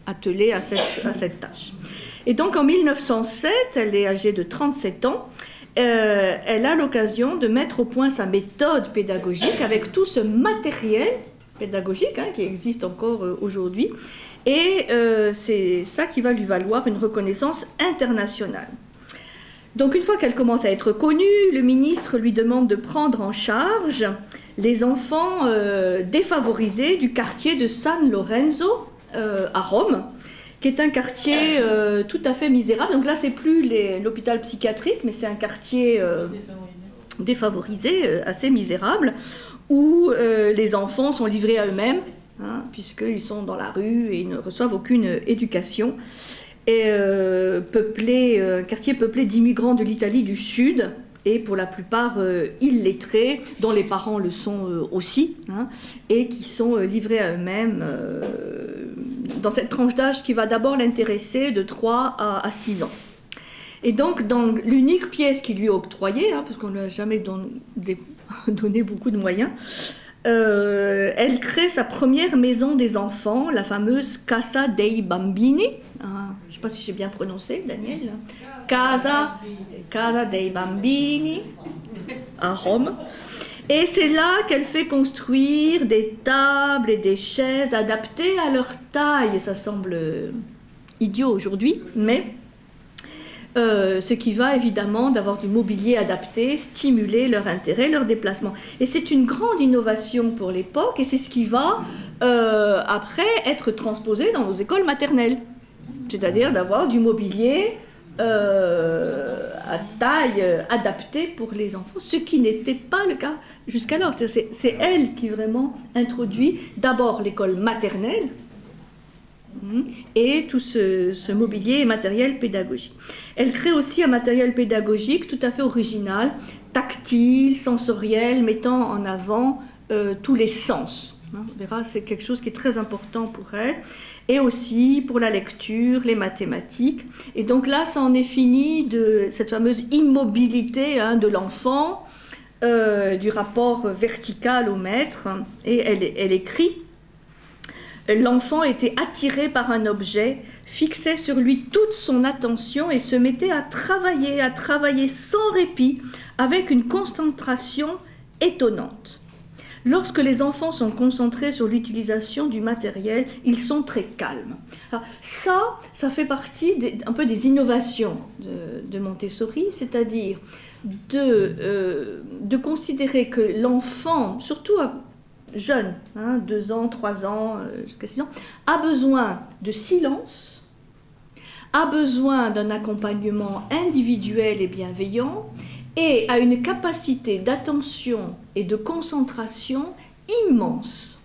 attelé à cette tâche. Et donc en 1907, elle est âgée de 37 ans, elle a l'occasion de mettre au point sa méthode pédagogique avec tout ce matériel pédagogique qui existe encore aujourd'hui. Et c'est ça qui va lui valoir une reconnaissance internationale. Donc une fois qu'elle commence à être connue, le ministre lui demande de prendre en charge les enfants défavorisés du quartier de San Lorenzo à Rome, qui est un quartier tout à fait misérable. Donc là, c'est plus l'hôpital psychiatrique, mais c'est un quartier défavorisé, assez misérable, où les enfants sont livrés à eux-mêmes, puisqu'ils sont dans la rue et ils ne reçoivent aucune éducation. Et quartier peuplé d'immigrants de l'Italie du Sud, et pour la plupart illettrés, dont les parents le sont aussi, et qui sont livrés à eux-mêmes dans cette tranche d'âge qui va d'abord l'intéresser de 3 à 6 ans. Et donc, dans l'unique pièce qui lui est octroyée, parce qu'on ne lui a jamais donné beaucoup de moyens, elle crée sa première maison des enfants, la fameuse Casa dei Bambini. Je ne sais pas si j'ai bien prononcé, Daniel. Casa dei Bambini, à Rome. Et c'est là qu'elle fait construire des tables et des chaises adaptées à leur taille. Ça semble idiot aujourd'hui, mais ce qui va évidemment d'avoir du mobilier adapté, stimuler leur intérêt, leur déplacement. Et c'est une grande innovation pour l'époque et c'est ce qui va après être transposé dans nos écoles maternelles. C'est-à-dire d'avoir du mobilier à taille adaptée pour les enfants, ce qui n'était pas le cas jusqu'alors. C'est elle qui vraiment introduit d'abord l'école maternelle et tout ce mobilier et matériel pédagogique. Elle crée aussi un matériel pédagogique tout à fait original, tactile, sensoriel, mettant en avant tous les sens. On verra, c'est quelque chose qui est très important pour elle. Et aussi pour la lecture, les mathématiques. Et donc là, ça en est fini de cette fameuse immobilité de l'enfant, du rapport vertical au maître. Et elle écrit « L'enfant était attiré par un objet, fixait sur lui toute son attention et se mettait à travailler sans répit, avec une concentration étonnante. » Lorsque les enfants sont concentrés sur l'utilisation du matériel, ils sont très calmes. Alors, ça fait partie un peu des innovations de Montessori, c'est-à-dire de considérer que l'enfant, surtout jeune, 2 ans, 3 ans, jusqu'à 6 ans, a besoin de silence, a besoin d'un accompagnement individuel et bienveillant, et a une capacité d'attention et de concentration immense.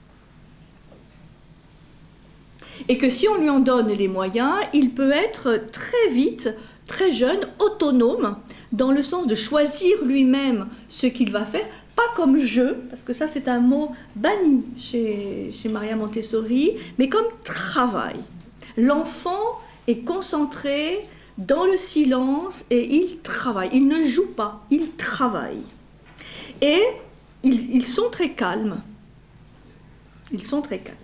Et que si on lui en donne les moyens, il peut être très vite, très jeune, autonome, dans le sens de choisir lui-même ce qu'il va faire, pas comme jeu, parce que ça c'est un mot banni chez Maria Montessori, mais comme travail. L'enfant est concentré dans le silence et il travaille. Il ne joue pas, il travaille. Et ils sont très calmes. Ils sont très calmes.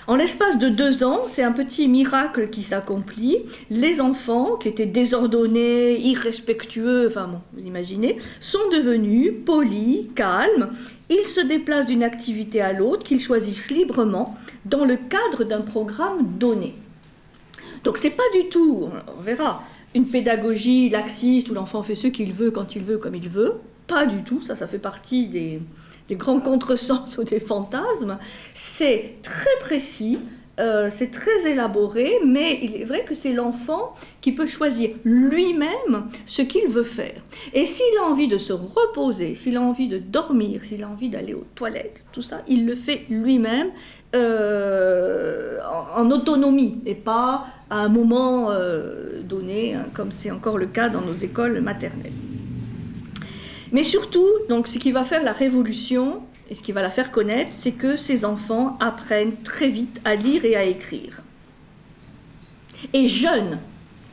En l'espace de 2 ans, c'est un petit miracle qui s'accomplit. Les enfants, qui étaient désordonnés, irrespectueux, enfin bon, vous imaginez, sont devenus polis, calmes. Ils se déplacent d'une activité à l'autre qu'ils choisissent librement dans le cadre d'un programme donné. Donc c'est pas du tout, on verra, une pédagogie laxiste où l'enfant fait ce qu'il veut, quand il veut, comme il veut. Pas du tout, ça fait partie des grands contresens ou des fantasmes. C'est très précis, c'est très élaboré, mais il est vrai que c'est l'enfant qui peut choisir lui-même ce qu'il veut faire. Et s'il a envie de se reposer, s'il a envie de dormir, s'il a envie d'aller aux toilettes, tout ça, il le fait lui-même en autonomie et pas à un moment donné, comme c'est encore le cas dans nos écoles maternelles. Mais surtout, donc, ce qui va faire la révolution et ce qui va la faire connaître, c'est que ces enfants apprennent très vite à lire et à écrire. Et jeunes,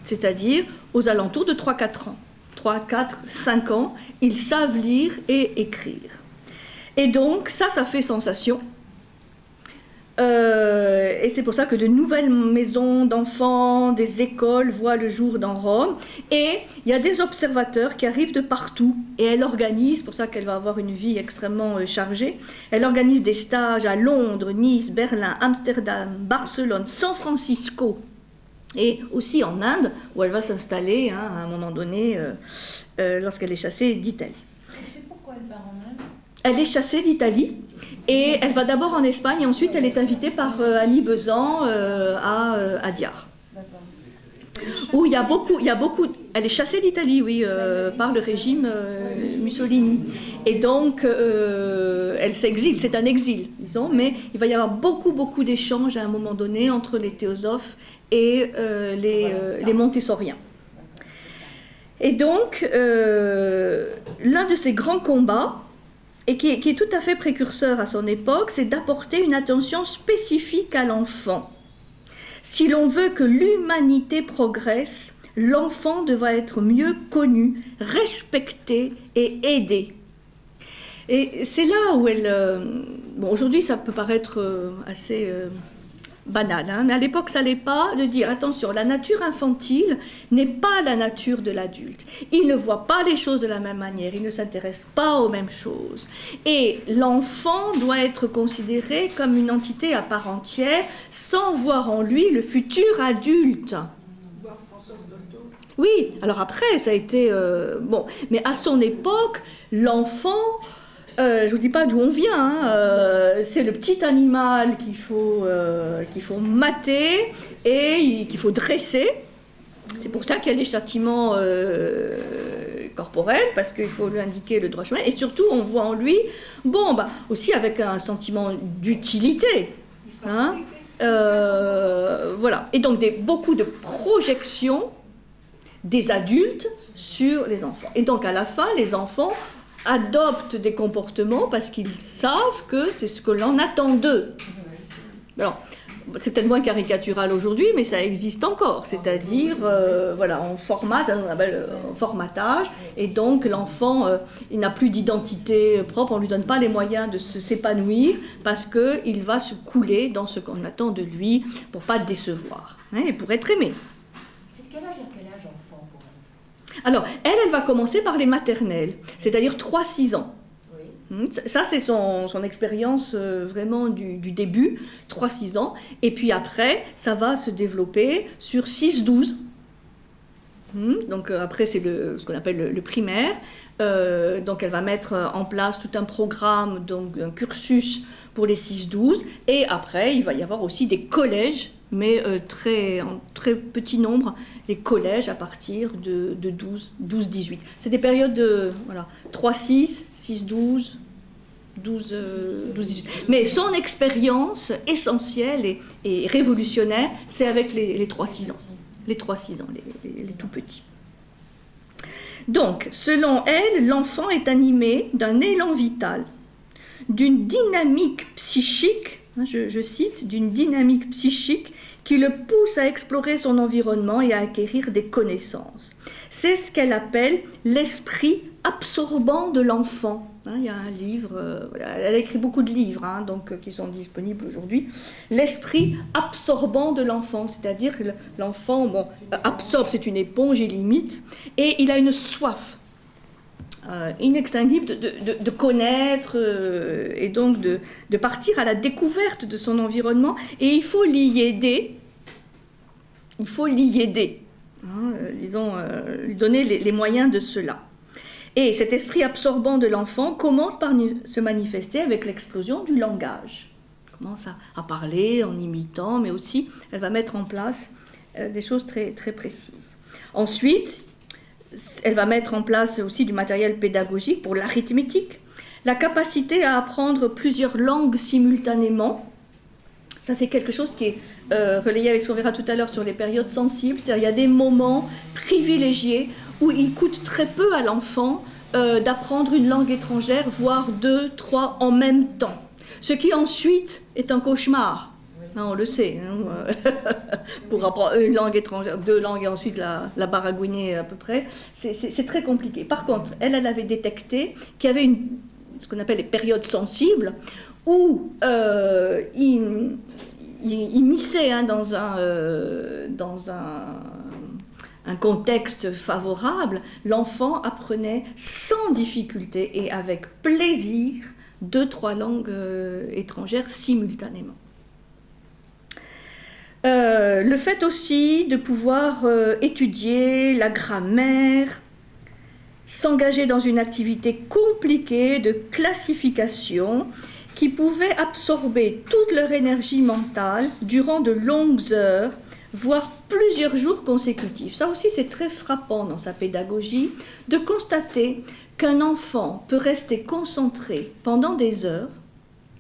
c'est-à-dire aux alentours de 3-4 ans. 3, 4, 5 ans, ils savent lire et écrire. Et donc, ça fait sensation. Et c'est pour ça que de nouvelles maisons d'enfants, des écoles voient le jour dans Rome. Et il y a des observateurs qui arrivent de partout. Et elle organise, pour ça qu'elle va avoir une vie extrêmement chargée, elle organise des stages à Londres, Nice, Berlin, Amsterdam, Barcelone, San Francisco. Et aussi en Inde, où elle va s'installer à un moment donné, lorsqu'elle est chassée d'Italie. Tu sais pourquoi elle part en Inde ? Elle est chassée d'Italie. Et elle va d'abord en Espagne, et ensuite elle est invitée par Annie Besant à Diar. Où il y a beaucoup, elle est chassée d'Italie, oui, par le régime Mussolini. Et donc, elle s'exile, c'est un exil, disons, mais il va y avoir beaucoup d'échanges à un moment donné entre les théosophes et les montessoriens. Et donc, l'un de ces grands combats, et qui est tout à fait précurseur à son époque, c'est d'apporter une attention spécifique à l'enfant. Si l'on veut que l'humanité progresse, l'enfant devra être mieux connu, respecté et aidé. Et c'est là où elle... bon, aujourd'hui, ça peut paraître assez banal, mais à l'époque, ça n'allait pas de dire, attention, la nature infantile n'est pas la nature de l'adulte. Il ne voit pas les choses de la même manière, il ne s'intéresse pas aux mêmes choses. Et l'enfant doit être considéré comme une entité à part entière, sans voir en lui le futur adulte. Oui, alors après, ça a été... bon, mais à son époque, l'enfant, je vous dis pas d'où on vient, hein, c'est le petit animal qu'il faut mater et qu'il faut dresser. C'est pour ça qu'il y a les châtiments corporels, parce qu'il faut lui indiquer le droit chemin. Et surtout, on voit en lui, bon, bah, aussi avec un sentiment d'utilité. Hein, voilà. Et donc beaucoup de projections des adultes sur les enfants. Et donc à la fin, les enfants adoptent des comportements parce qu'ils savent que c'est ce que l'on attend d'eux. Alors, c'est peut-être moins caricatural aujourd'hui, mais ça existe encore, c'est-à-dire, voilà, on formate, on appelle formatage, et donc l'enfant, il n'a plus d'identité propre, on ne lui donne pas les moyens de s'épanouir, parce qu'il va se couler dans ce qu'on attend de lui, pour ne pas décevoir, hein, et pour être aimé. C'est de quel âge à quel âge enfant pour elle? Alors, elle va commencer par les maternelles, c'est-à-dire 3-6 ans. Ça, c'est son expérience vraiment du début, 3-6 ans. Et puis après, ça va se développer sur 6-12. Donc après, c'est ce qu'on appelle le primaire. Donc elle va mettre en place tout un programme, donc un cursus pour les 6-12. Et après, il va y avoir aussi des collèges, mais en très petit nombre, les collèges à partir de 12-18. C'est des périodes de 3-6, 6-12, 12-18. Mais son expérience essentielle et révolutionnaire, c'est avec les 3-6 ans. Les 3-6 ans, les tout petits. Donc, selon elle, l'enfant est animé d'un élan vital, d'une dynamique psychique, je cite, d'une dynamique psychique qui le pousse à explorer son environnement et à acquérir des connaissances. C'est ce qu'elle appelle l'esprit absorbant de l'enfant. Il y a un livre, elle a écrit beaucoup de livres donc, qui sont disponibles aujourd'hui. L'esprit absorbant de l'enfant, c'est-à-dire que l'enfant absorbe, c'est une éponge illimite, et il a une soif inextinguible de connaître et donc de partir à la découverte de son environnement, et il faut l'y aider. Disons, lui donner les moyens de cela. Et cet esprit absorbant de l'enfant commence par se manifester avec l'explosion du langage. Elle commence à parler en imitant, mais aussi elle va mettre en place des choses très, très précises. Ensuite, elle va mettre en place aussi du matériel pédagogique pour l'arithmétique, la capacité à apprendre plusieurs langues simultanément. Ça, c'est quelque chose qui est relayé avec ce qu'on verra tout à l'heure sur les périodes sensibles. C'est-à-dire, il y a des moments privilégiés où il coûte très peu à l'enfant d'apprendre une langue étrangère, voire 2, 3 en même temps. Ce qui ensuite est un cauchemar. On le sait. Pour apprendre une langue étrangère, 2 langues et ensuite la baragouiner à peu près, c'est très compliqué. Par contre, elle avait détecté qu'il y avait ce qu'on appelle les périodes sensibles, où il missait dans un contexte favorable, l'enfant apprenait sans difficulté et avec plaisir 2-3 langues étrangères simultanément. Le fait aussi de pouvoir étudier la grammaire, s'engager dans une activité compliquée de classification qui pouvait absorber toute leur énergie mentale durant de longues heures, voire plusieurs jours consécutifs. Ça aussi, c'est très frappant dans sa pédagogie, de constater qu'un enfant peut rester concentré pendant des heures,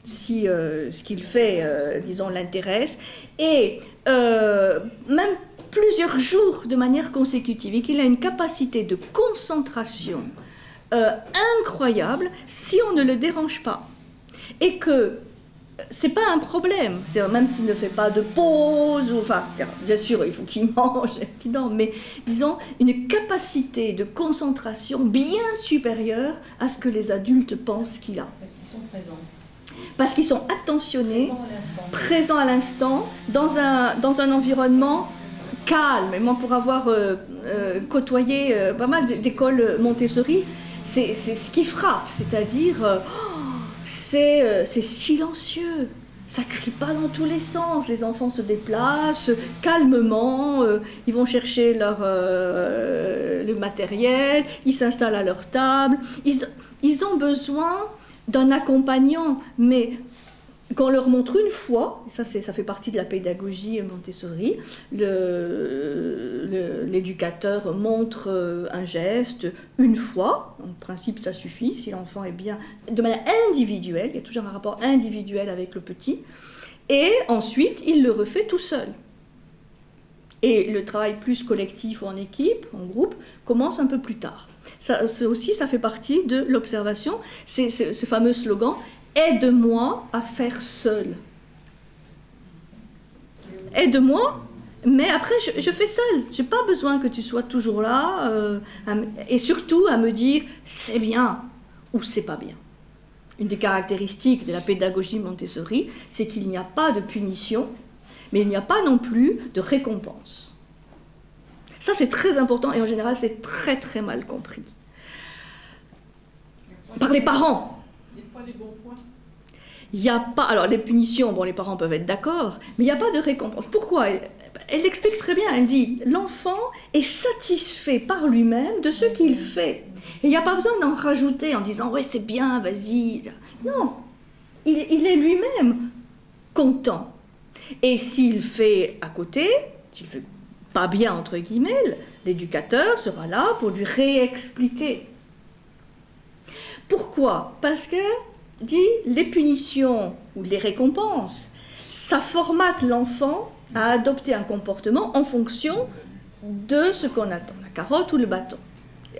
si ce qu'il fait, disons, l'intéresse, et même plusieurs jours de manière consécutive, et qu'il a une capacité de concentration incroyable si on ne le dérange pas. Et que c'est pas un problème, même s'il ne fait pas de pause, enfin, bien sûr, il faut qu'il mange, qu'il dorme, mais disons, une capacité de concentration bien supérieure à ce que les adultes pensent qu'il a. Parce qu'ils sont présents. Parce qu'ils sont attentionnés, présents à l'instant, dans un environnement calme. Et moi, pour avoir côtoyé pas mal d'écoles Montessori, c'est ce qui frappe, c'est-à-dire... c'est silencieux, Ça crie pas dans tous les sens. Les enfants se déplacent calmement, ils vont chercher le matériel, ils s'installent à leur table. Ils ont besoin d'un accompagnant, mais qu'on leur montre une fois, ça fait partie de la pédagogie Montessori, l'éducateur montre un geste une fois, en principe ça suffit, si l'enfant est bien, de manière individuelle, il y a toujours un rapport individuel avec le petit, et ensuite il le refait tout seul. Et le travail plus collectif ou en équipe, en groupe, commence un peu plus tard. Ça aussi, ça fait partie de l'observation, c'est ce fameux slogan « Aide-moi à faire seul ». Aide-moi, mais après je fais seul. Je n'ai pas besoin que tu sois toujours là, et surtout à me dire « c'est bien » ou « c'est pas bien ». Une des caractéristiques de la pédagogie Montessori, c'est qu'il n'y a pas de punition, mais il n'y a pas non plus de récompense. Ça, c'est très important et en général, c'est très très mal compris. Par les parents. Il n'y a pas les bons points. Il n'y a pas... Alors, les punitions, bon, les parents peuvent être d'accord, mais il n'y a pas de récompense. Pourquoi ? Elle l'explique très bien. Elle dit, l'enfant est satisfait par lui-même de ce qu'il fait. Et il n'y a pas besoin d'en rajouter en disant, ouais, c'est bien, vas-y. Non, il est lui-même content. Et s'il fait à côté, s'il fait pas bien, entre guillemets, l'éducateur sera là pour lui réexpliquer. Pourquoi ? Parce que, dit, les punitions ou les récompenses, ça formate l'enfant à adopter un comportement en fonction de ce qu'on attend, la carotte ou le bâton,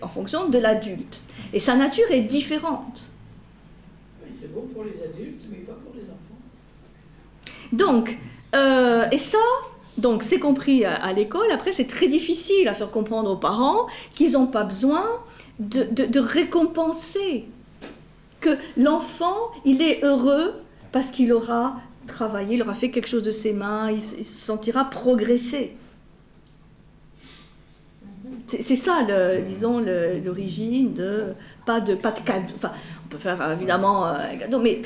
en fonction de l'adulte. Et sa nature est différente. Oui, c'est bon pour les adultes, mais pas pour les enfants. Donc, et ça, donc c'est compris à l'école. Après, c'est très difficile à faire comprendre aux parents qu'ils n'ont pas besoin de récompenser. Que l'enfant, il est heureux parce qu'il aura travaillé, il aura fait quelque chose de ses mains, il se sentira progresser. C'est ça, disons, l'origine de pas de cadeau. Enfin, on peut faire évidemment un cadeau, mais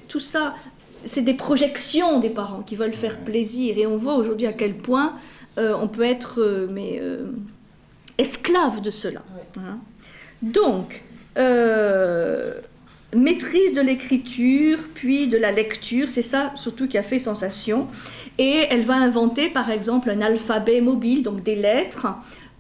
tout ça, c'est des projections des parents qui veulent faire plaisir. Et on voit aujourd'hui à quel point on peut être esclave de cela. Hein. Donc, maîtrise de l'écriture, puis de la lecture, c'est ça surtout qui a fait sensation. Et elle va inventer par exemple un alphabet mobile, donc des lettres,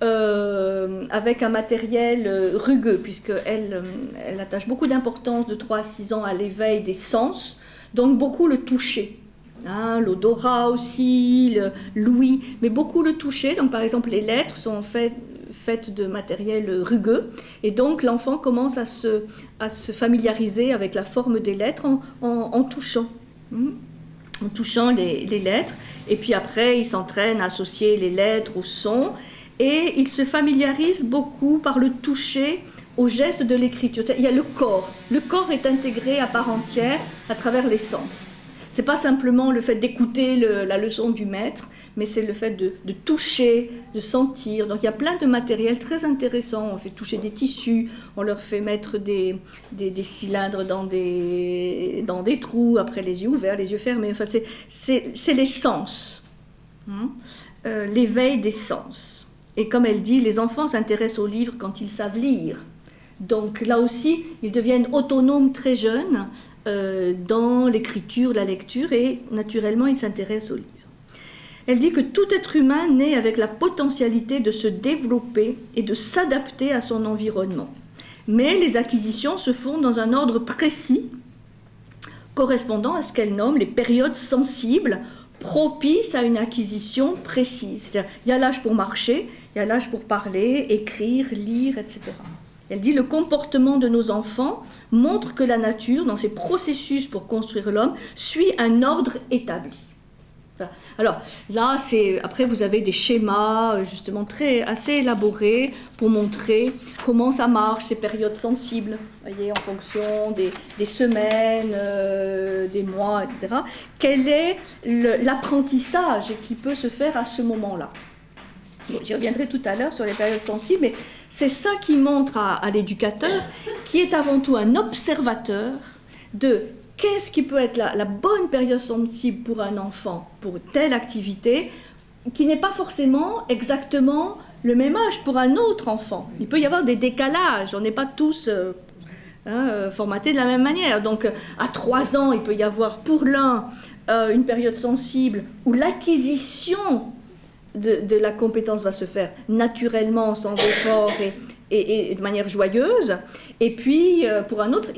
avec un matériel rugueux, puisqu'elle elle attache beaucoup d'importance de 3 à 6 ans à l'éveil des sens, donc beaucoup le toucher. Hein, l'odorat aussi, l'ouïe, mais beaucoup le toucher. Donc par exemple les lettres sont faites de matériel rugueux, et donc l'enfant commence à se familiariser avec la forme des lettres en touchant. En touchant les lettres, et puis après il s'entraîne à associer les lettres au son, et il se familiarise beaucoup par le toucher au geste de l'écriture. Il y a le corps est intégré à part entière à travers les sens. C'est pas simplement le fait d'écouter la leçon du maître, mais c'est le fait de toucher, de sentir. Donc il y a plein de matériel très intéressant. On fait toucher des tissus, on leur fait mettre des cylindres dans des trous, après les yeux ouverts, les yeux fermés. Enfin, c'est les sens, hein, l'éveil des sens. Et comme elle dit, les enfants s'intéressent aux livres quand ils savent lire. Donc là aussi, ils deviennent autonomes très jeunes dans l'écriture, la lecture, et naturellement, ils s'intéressent aux livres. Elle dit que tout être humain naît avec la potentialité de se développer et de s'adapter à son environnement. Mais les acquisitions se font dans un ordre précis, correspondant à ce qu'elle nomme les périodes sensibles, propices à une acquisition précise. C'est-à-dire, il y a l'âge pour marcher, il y a l'âge pour parler, écrire, lire, etc. Elle dit, le comportement de nos enfants montre que la nature, dans ses processus pour construire l'homme, suit un ordre établi. Enfin, alors là, après vous avez des schémas justement assez élaborés pour montrer comment ça marche, ces périodes sensibles, voyez, en fonction des semaines, des mois, etc. Quel est l'apprentissage qui peut se faire à ce moment-là? Bon, j'y reviendrai tout à l'heure sur les périodes sensibles, mais c'est ça qui montre à l'éducateur, qui est avant tout un observateur, de qu'est-ce qui peut être la bonne période sensible pour un enfant, pour telle activité, qui n'est pas forcément exactement le même âge pour un autre enfant. Il peut y avoir des décalages, on n'est pas tous formatés de la même manière. Donc à 3 ans, il peut y avoir pour l'un une période sensible où l'acquisition de la compétence va se faire naturellement, sans effort et de manière joyeuse. Et puis pour un autre,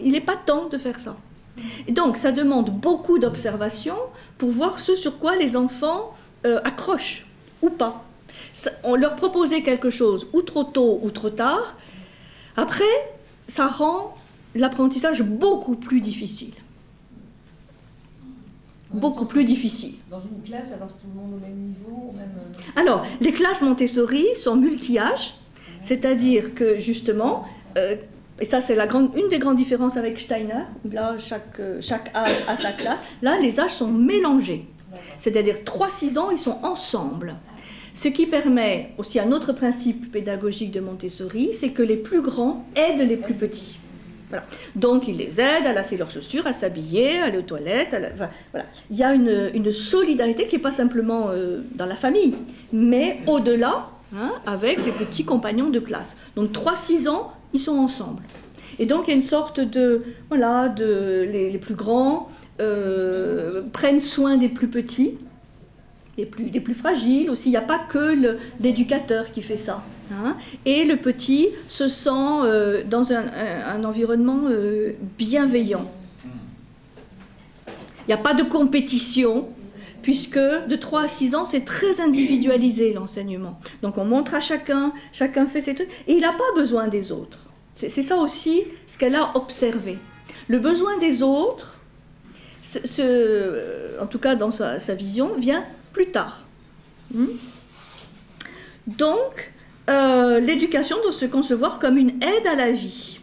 il n'est pas temps de faire ça. Et donc ça demande beaucoup d'observation pour voir ce sur quoi les enfants accrochent ou pas. On leur proposait quelque chose ou trop tôt ou trop tard. Après, ça rend l'apprentissage beaucoup plus difficile. Beaucoup plus difficile. Dans une classe, avoir tout le monde au même niveau, Alors, les classes Montessori sont multi-âges, c'est-à-dire que justement, et ça c'est une des grandes différences avec Steiner, là chaque âge a sa classe, là les âges sont mélangés, c'est-à-dire 3-6 ans ils sont ensemble. Ce qui permet aussi un autre principe pédagogique de Montessori, c'est que les plus grands aident les plus petits. Voilà. Donc, ils les aident à lasser leurs chaussures, à s'habiller, à aller aux toilettes. Voilà. Il y a une solidarité qui n'est pas simplement dans la famille, mais au-delà, avec les petits compagnons de classe. Donc, 3-6 ans, ils sont ensemble. Et donc, il y a une sorte les plus grands prennent soin des plus petits, les plus fragiles aussi. Il n'y a pas que l'éducateur qui fait ça. Et le petit se sent dans un environnement bienveillant. Il n'y a pas de compétition, puisque de 3 à 6 ans, c'est très individualisé l'enseignement. Donc on montre à chacun fait ses trucs, et il n'a pas besoin des autres. C'est ça aussi ce qu'elle a observé. Le besoin des autres, en tout cas dans sa vision, vient plus tard. Donc, l'éducation doit se concevoir comme une aide à la vie.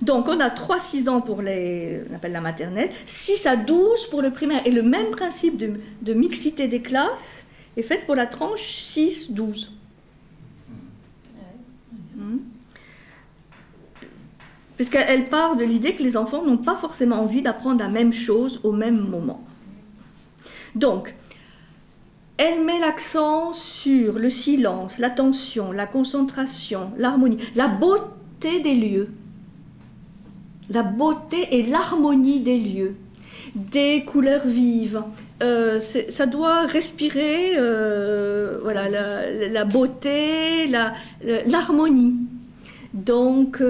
Donc, on a 3-6 ans pour on appelle la maternelle, 6 à 12 pour le primaire. Et le même principe de mixité des classes est fait pour la tranche 6-12. Puisqu'elle part de l'idée que les enfants n'ont pas forcément envie d'apprendre la même chose au même moment. Donc, elle met l'accent sur le silence, l'attention, la concentration, l'harmonie, la beauté des lieux. La beauté et l'harmonie des lieux, des couleurs vives. Ça doit respirer la beauté, l'harmonie. Donc,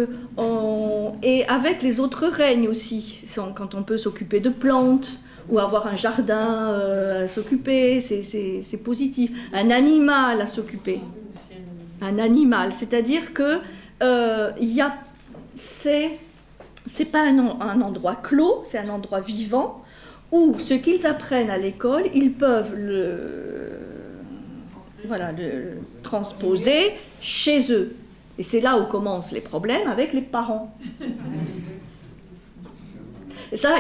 et avec les autres règnes aussi, quand on peut s'occuper de plantes, ou avoir un jardin à s'occuper, c'est positif. Un animal à s'occuper. Un animal, c'est-à-dire que c'est pas un endroit clos, c'est un endroit vivant où ce qu'ils apprennent à l'école, ils peuvent le transposer chez eux. Et c'est là où commencent les problèmes avec les parents. Et ça,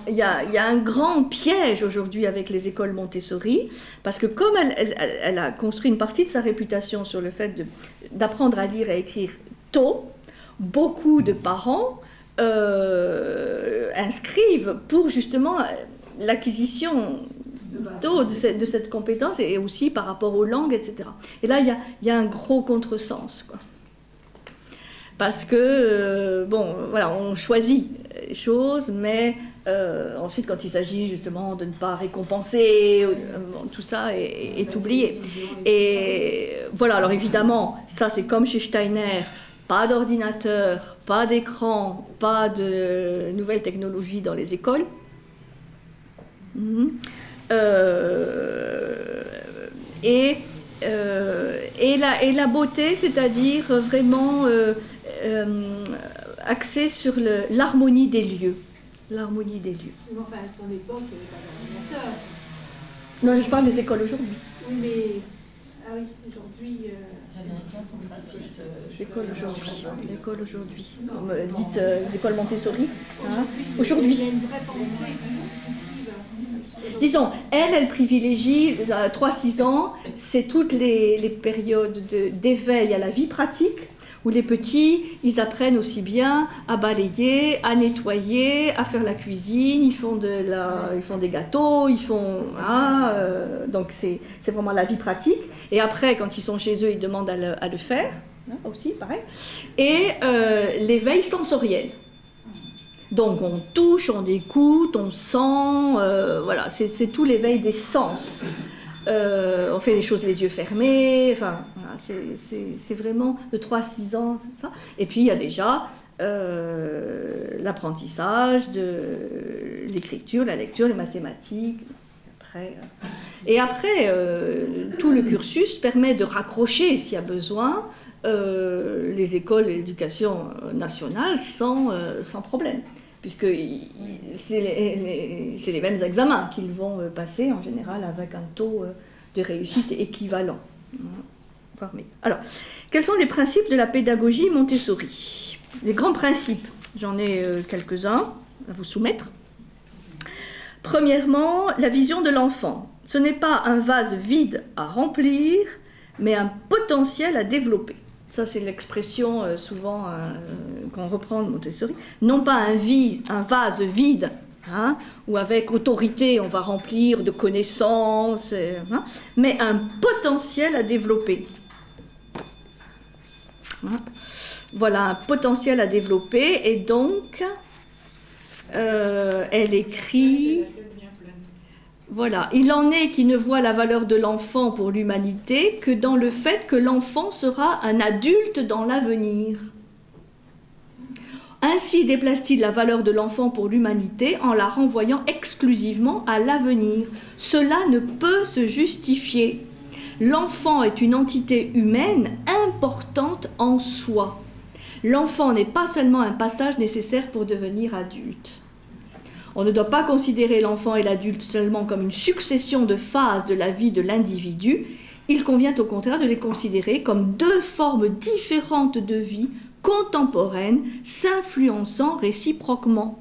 il y a un grand piège aujourd'hui avec les écoles Montessori, parce que comme elle a construit une partie de sa réputation sur le fait d'apprendre à lire et à écrire tôt, beaucoup de parents inscrivent pour justement l'acquisition tôt de cette compétence et aussi par rapport aux langues, etc. Et là, il y a un gros contresens, quoi. Parce que, on choisit les choses, mais ensuite, quand il s'agit justement de ne pas récompenser, tout ça est oublié. Et voilà, alors évidemment, ça c'est comme chez Steiner, pas d'ordinateur, pas d'écran, pas de nouvelles technologies dans les écoles. Et la beauté, c'est-à-dire vraiment axée sur l'harmonie des lieux. L'harmonie des lieux. Mais enfin, à son époque, il n'y avait pas d'ordinateur. Non, je parle des écoles aujourd'hui. Oui, mais... Ah oui, aujourd'hui... Les Américains font ça. L'école aujourd'hui. Comme dites les écoles Montessori. Aujourd'hui. Il y a une vraie pensée qui se cultive. Disons, elle privilégie 3-6 ans, c'est toutes les périodes d'éveil à la vie pratique, où les petits, ils apprennent aussi bien à balayer, à nettoyer, à faire la cuisine, ils font des gâteaux, donc c'est vraiment la vie pratique. Et après, quand ils sont chez eux, ils demandent à le faire, hein, aussi, pareil. Et l'éveil sensoriel. Donc on touche, on écoute, on sent, voilà, c'est tout l'éveil des sens. On fait des choses les yeux fermés, enfin, voilà, c'est vraiment de 3 à 6 ans, c'est ça. Et puis il y a déjà l'apprentissage de l'écriture, la lecture, les mathématiques. Et après, tout le cursus permet de raccrocher, s'il y a besoin, les écoles et l'éducation nationale sans problème. Puisque c'est les mêmes examens qu'ils vont passer en général avec un taux de réussite équivalent. Alors, quels sont les principes de la pédagogie Montessori? Les grands principes, j'en ai quelques-uns à vous soumettre. Premièrement, la vision de l'enfant. Ce n'est pas un vase vide à remplir, mais un potentiel à développer. Ça, c'est l'expression souvent qu'on reprend de Montessori. Non pas un vase vide, hein, où avec autorité on va remplir de connaissances, hein, mais un potentiel à développer. Hein. Voilà, un potentiel à développer. Et donc, elle écrit... Voilà, il en est qui ne voit la valeur de l'enfant pour l'humanité que dans le fait que l'enfant sera un adulte dans l'avenir. Ainsi déplace-t-il la valeur de l'enfant pour l'humanité en la renvoyant exclusivement à l'avenir. Cela ne peut se justifier. L'enfant est une entité humaine importante en soi. L'enfant n'est pas seulement un passage nécessaire pour devenir adulte. On ne doit pas considérer l'enfant et l'adulte seulement comme une succession de phases de la vie de l'individu. Il convient au contraire de les considérer comme 2 formes différentes de vie, contemporaines, s'influençant réciproquement.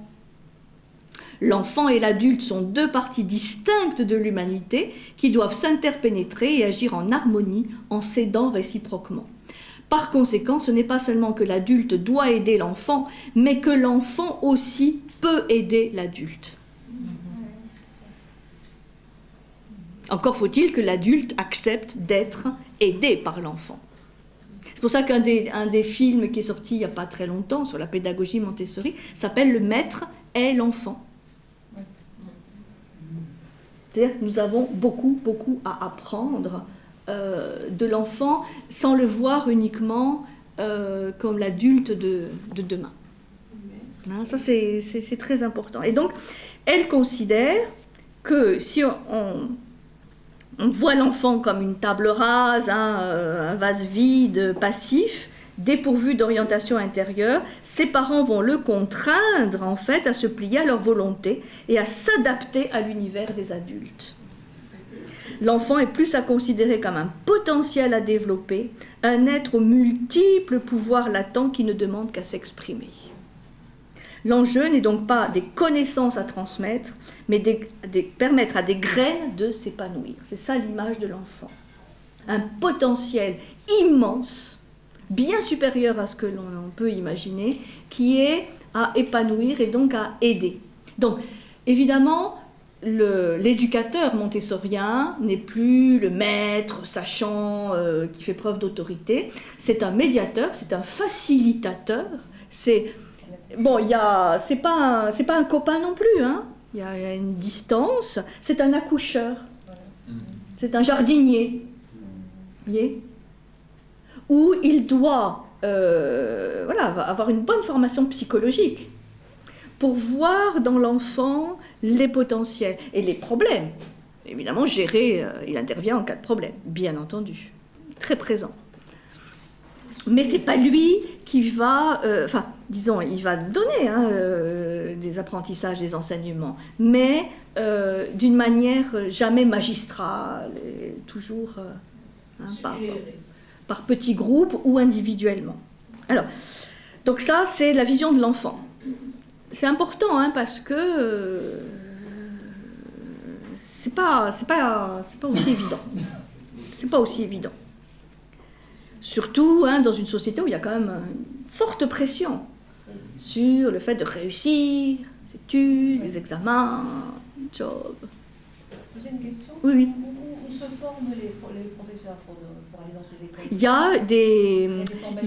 L'enfant et l'adulte sont 2 parties distinctes de l'humanité qui doivent s'interpénétrer et agir en harmonie en s'aidant réciproquement. Par conséquent, ce n'est pas seulement que l'adulte doit aider l'enfant, mais que l'enfant aussi peut aider l'adulte. Encore faut-il que l'adulte accepte d'être aidé par l'enfant. C'est pour ça qu'un des films qui est sorti il n'y a pas très longtemps sur la pédagogie Montessori s'appelle « Le maître est l'enfant ». C'est-à-dire que nous avons beaucoup à apprendre de l'enfant sans le voir uniquement comme l'adulte de demain. Hein, ça, c'est très important. Et donc, elle considère que si on voit l'enfant comme une table rase, hein, un vase vide, passif, dépourvu d'orientation intérieure, ses parents vont le contraindre en fait à se plier à leur volonté et à s'adapter à l'univers des adultes. L'enfant est plus à considérer comme un potentiel à développer, un être aux multiples pouvoirs latents qui ne demande qu'à s'exprimer. L'enjeu n'est donc pas des connaissances à transmettre, mais permettre à des graines de s'épanouir. C'est ça l'image de l'enfant. Un potentiel immense, bien supérieur à ce que l'on peut imaginer, qui est à épanouir et donc à aider. Donc, évidemment, l'éducateur montessorien n'est plus le maître sachant qui fait preuve d'autorité. C'est un médiateur, c'est un facilitateur. C'est pas un copain non plus. Hein. Il y a une distance. C'est un accoucheur. C'est un jardinier. Vous voyez ? Où il doit avoir une bonne formation psychologique pour voir dans l'enfant les potentiels et les problèmes. Évidemment, il intervient en cas de problème, bien entendu, très présent. Mais ce n'est pas lui qui va, il va donner des apprentissages, des enseignements, mais d'une manière jamais magistrale, et toujours par petits groupes ou individuellement. Alors, donc ça, c'est la vision de l'enfant. C'est important parce que c'est pas aussi évident. C'est pas aussi évident. Surtout dans une société où il y a quand même une forte pression sur le fait de réussir, les études, les examens, le job. J'ai une question. Oui, oui. Où se forment les professeurs pour aller dans ces écoles? Il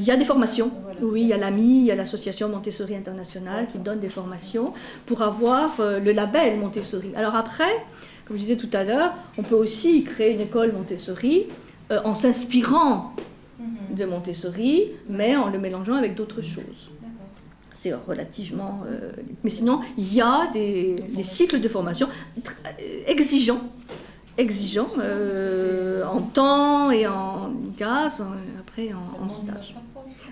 y a des formations. Voilà. Oui, il y a l'AMI, il y a l'association Montessori Internationale qui donne des formations pour avoir le label Montessori. Alors après, comme je disais tout à l'heure, on peut aussi créer une école Montessori en s'inspirant de Montessori, mais en le mélangeant avec d'autres choses. C'est relativement... mais sinon, il y a des cycles de formation exigeants en temps et en classe, après en stage.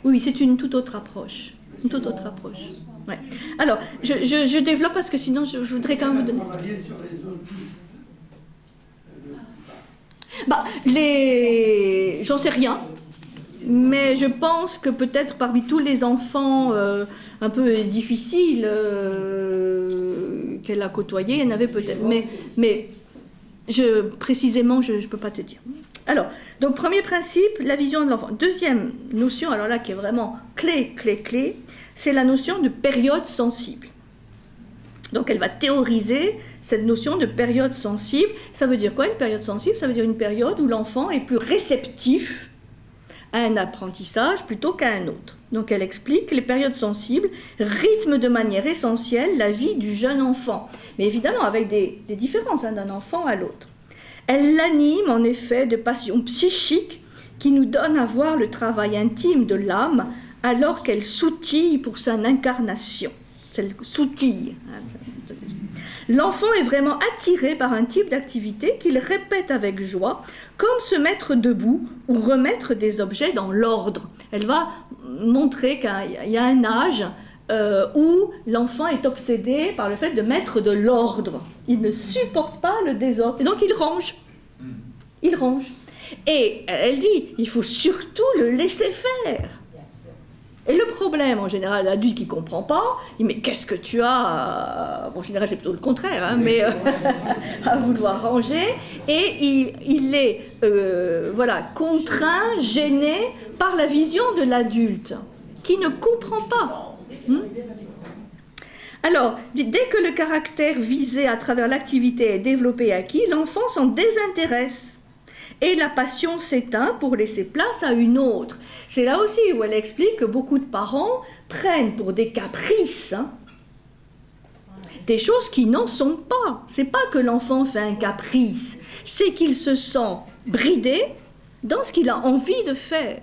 Oui, c'est une toute autre approche. Une toute autre approche. Ouais. Alors, je développe parce que sinon, je voudrais quand même vous donner... Sur les autistes. J'en sais rien. Mais je pense que peut-être parmi tous les enfants un peu difficiles qu'elle a côtoyés, il y en avait peut-être. Mais précisément, je ne peux pas te dire. Alors, donc premier principe, la vision de l'enfant. Deuxième notion, alors là qui est vraiment clé, c'est la notion de période sensible. Donc elle va théoriser cette notion de période sensible. Ça veut dire quoi une période sensible? Ça veut dire une période où l'enfant est plus réceptif à un apprentissage plutôt qu'à un autre. Donc elle explique que les périodes sensibles rythment de manière essentielle la vie du jeune enfant, mais évidemment avec des différences d'un enfant à l'autre. Elle l'anime en effet de passions psychiques qui nous donnent à voir le travail intime de l'âme alors qu'elle sautille pour son incarnation. Elle sautille. L'enfant est vraiment attiré par un type d'activité qu'il répète avec joie, comme se mettre debout ou remettre des objets dans l'ordre. Elle va montrer qu'il y a un âge où l'enfant est obsédé par le fait de mettre de l'ordre. Il ne supporte pas le désordre. Et donc il range. Il range. Et elle dit, il faut surtout le laisser faire. Et le problème, en général, l'adulte qui ne comprend pas, il dit, mais qu'est-ce que tu as Bon, en général, c'est plutôt le contraire, mais à vouloir ranger. Et il est contraint, gêné par la vision de l'adulte, qui ne comprend pas. Alors, dès que le caractère visé à travers l'activité est développé et acquis, l'enfant s'en désintéresse. Et la passion s'éteint pour laisser place à une autre. C'est là aussi où elle explique que beaucoup de parents prennent pour des caprices des choses qui n'en sont pas. C'est pas que l'enfant fait un caprice, c'est qu'il se sent bridé dans ce qu'il a envie de faire